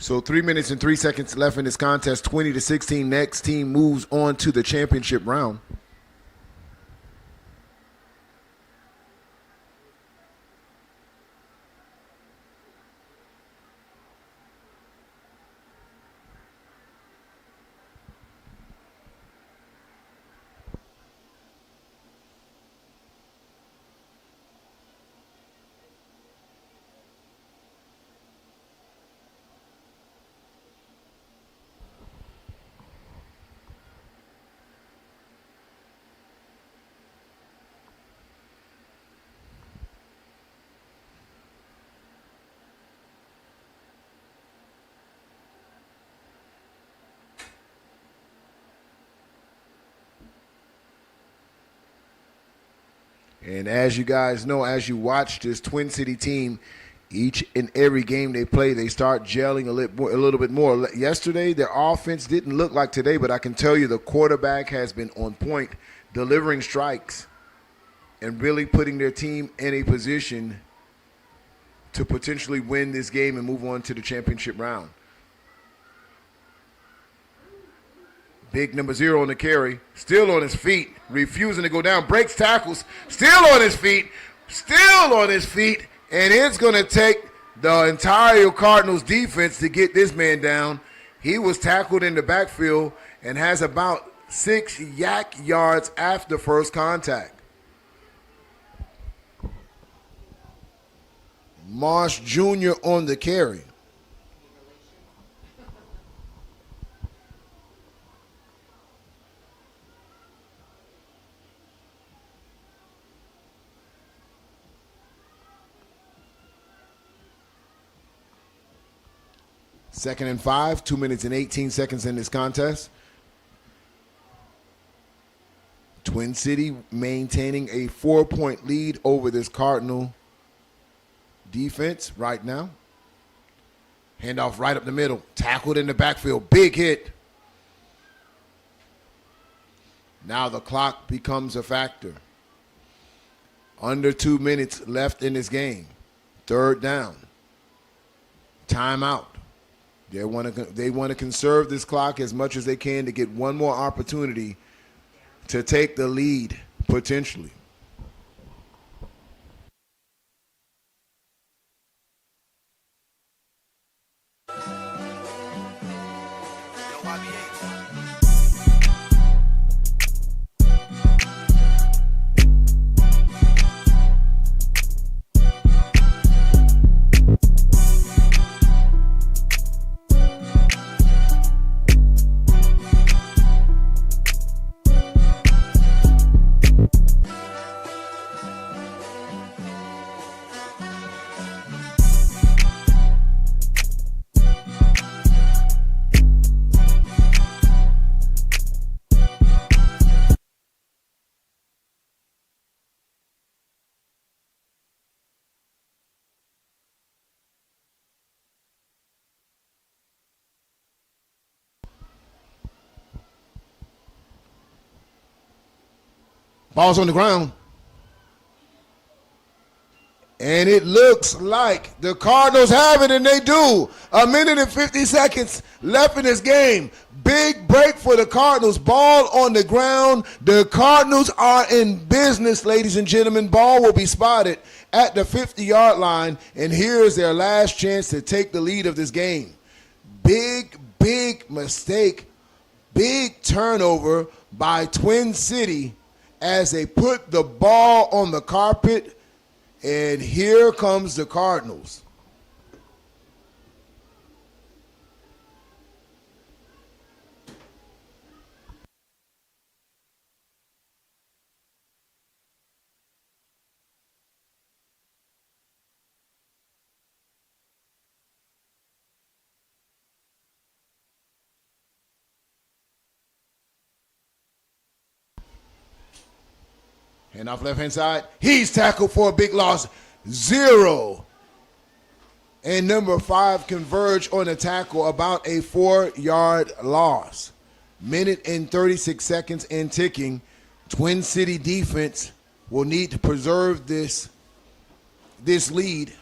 So 3 minutes and 3 seconds left in this contest, 20-16. Next team moves on to the championship round. And as you guys know, as you watch this Twin City team, each and every game they play, they start gelling a little bit more. Yesterday, their offense didn't look like today, but I can tell you the quarterback has been on point, delivering strikes and really putting their team in a position to potentially win this game and move on to the championship round. Big number 0 on the carry, still on his feet, refusing to go down, breaks tackles, still on his feet, and it's going to take the entire Cardinals defense to get this man down. He was tackled in the backfield and has about 6 yak yards after first contact. Marsh Jr. on the carry. Second and 5, 2 minutes and 18 seconds in this contest. Twin City maintaining a 4-point lead over this Cardinal defense right now. Handoff right up the middle. Tackled in the backfield. Big hit. Now the clock becomes a factor. Under 2 minutes left in this game. Third down. Timeout. They want to conserve this clock as much as they can to get one more opportunity to take the lead potentially. Ball's on the ground. And it looks like the Cardinals have it, and they do. 1 minute and 50 seconds left in this game. Big break for the Cardinals. Ball on the ground. The Cardinals are in business, ladies and gentlemen. Ball will be spotted at the 50-yard line, and here's their last chance to take the lead of this game. Big mistake. Big turnover by Twin City as they put the ball on the carpet, and here comes the Cardinals. And off left-hand side, he's tackled for a big loss. 0. And number 5 converge on the tackle, about a 4-yard loss. Minute and 36 seconds and ticking. Twin City defense will need to preserve this lead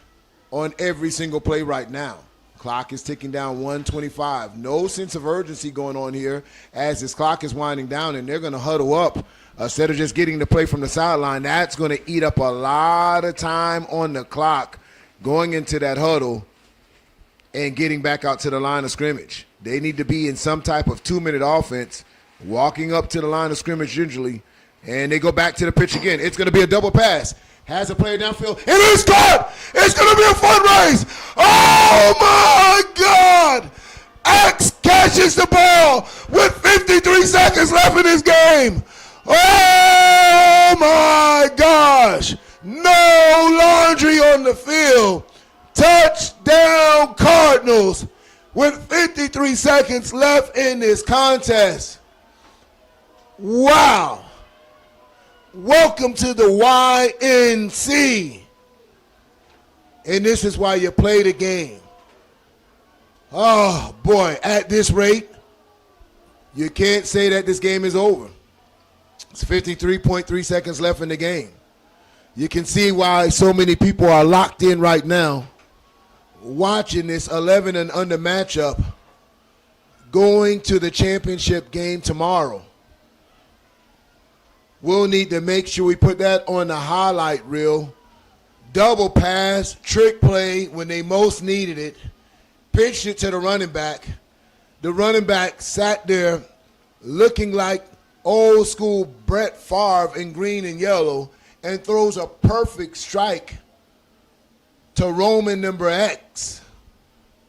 on every single play right now. Clock is ticking down, 1:25. No sense of urgency going on here as this clock is winding down, and they're going to huddle up instead of just getting the play from the sideline. That's going to eat up a lot of time on the clock going into that huddle and getting back out to the line of scrimmage. They need to be in some type of 2-minute offense, walking up to the line of scrimmage gingerly, and they go back to the pitch again. It's going to be a double pass. Has a player downfield. It is caught! It's going to be a foot race! Oh, my God! X catches the ball with 53 seconds left in this game. Oh, my gosh! No laundry on the field. Touchdown Cardinals with 53 seconds left in this contest. Wow. Welcome to the YNC. And this is why you play the game. Oh, boy, at this rate, you can't say that this game is over. It's 53.3 seconds left in the game. You can see why so many people are locked in right now watching this 11 and under matchup going to the championship game tomorrow. We'll need to make sure we put that on the highlight reel. Double pass, trick play when they most needed it. Pitched it to the running back. The running back sat there looking like old school Brett Favre in green and yellow and throws a perfect strike to Roman number X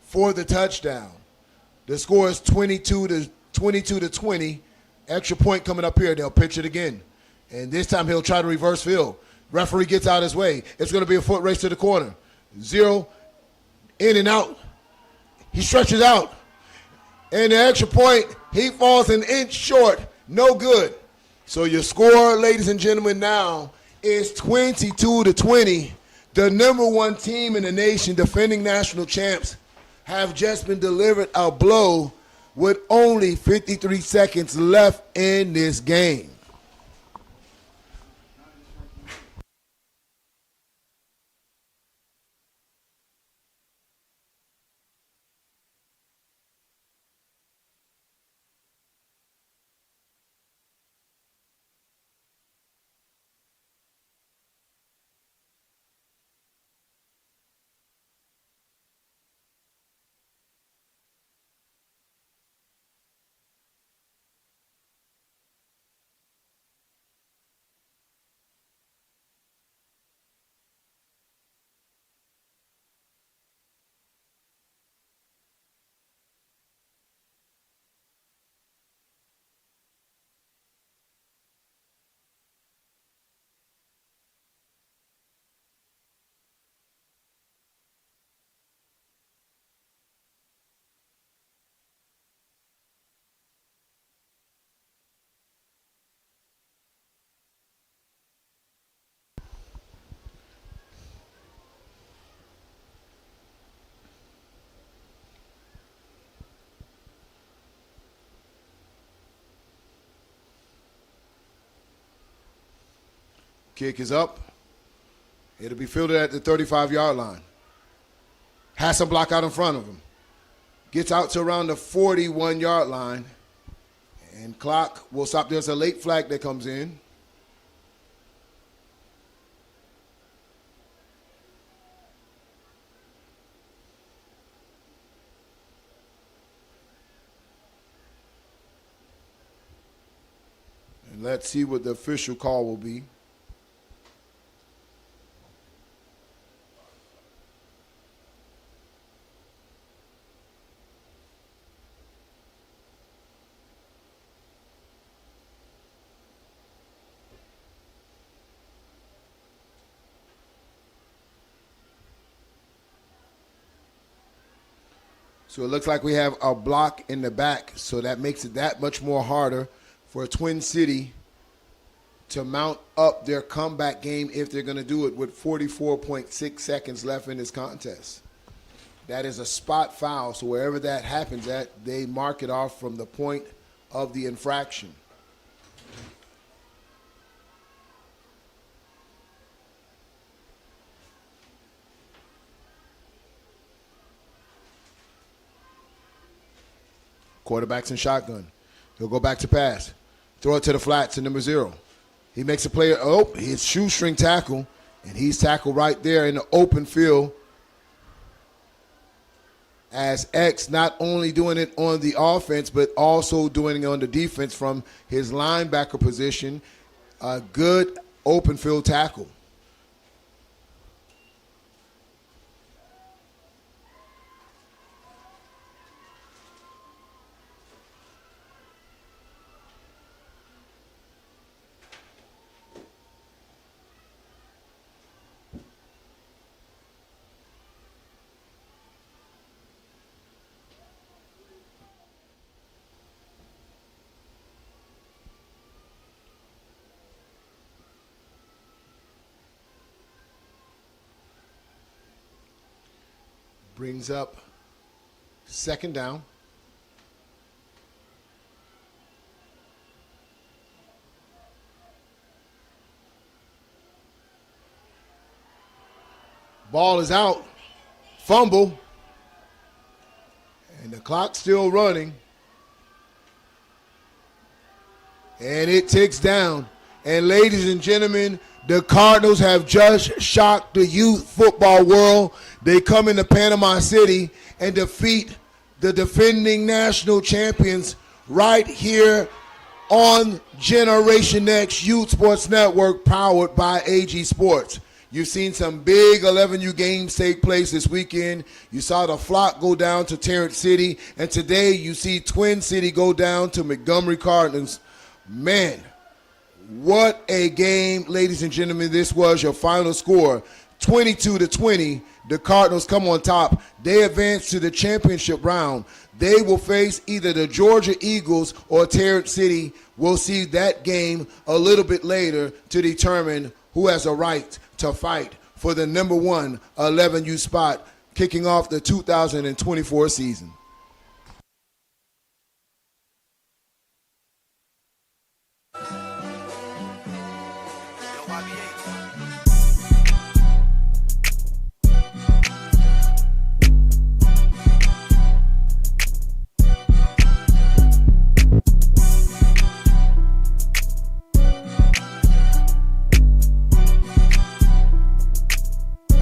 for the touchdown. The score is 22 to 20. Extra point coming up here. They'll pitch it again. And this time he'll try to reverse field. Referee gets out his way. It's going to be a foot race to the corner. 0, in and out. He stretches out. And the extra point, he falls an inch short. No good. So your score, ladies and gentlemen, now is 22 to 20. The number one team in the nation, defending national champs, have just been delivered a blow with only 53 seconds left in this game. Kick is up. It'll be fielded at the 35-yard line. Has some block out in front of him. Gets out to around the 41-yard line. And clock will stop. There's a late flag that comes in. And let's see what the official call will be. So it looks like we have a block in the back, so that makes it that much more harder for Twin City to mount up their comeback game if they're going to do it with 44.6 seconds left in this contest. That is a spot foul, so wherever that happens at, they mark it off from the point of the infraction. Quarterback's in shotgun. He'll go back to pass. Throw it to the flats to number 0. He makes a play. Oh, his shoestring tackle, and he's tackled right there in the open field. As X not only doing it on the offense, but also doing it on the defense from his linebacker position. A good open field tackle. Brings up second down. Ball is out. Fumble. And the clock's still running. And it ticks down. And ladies and gentlemen, the Cardinals have just shocked the youth football world. They come into Panama City and defeat the defending national champions right here on Generation X Youth Sports Network, powered by AG Sports. You've seen some big 11U games take place this weekend. You saw the Flock go down to Tarrant City, and today you see Twin City go down to Montgomery Cardinals. Man, what a game, ladies and gentlemen. This was your final score, 22-20. The Cardinals come on top. They advance to the championship round. They will face either the Georgia Eagles or Tarrant City. We'll see that game a little bit later to determine who has a right to fight for the number 1 11U spot kicking off the 2024 season.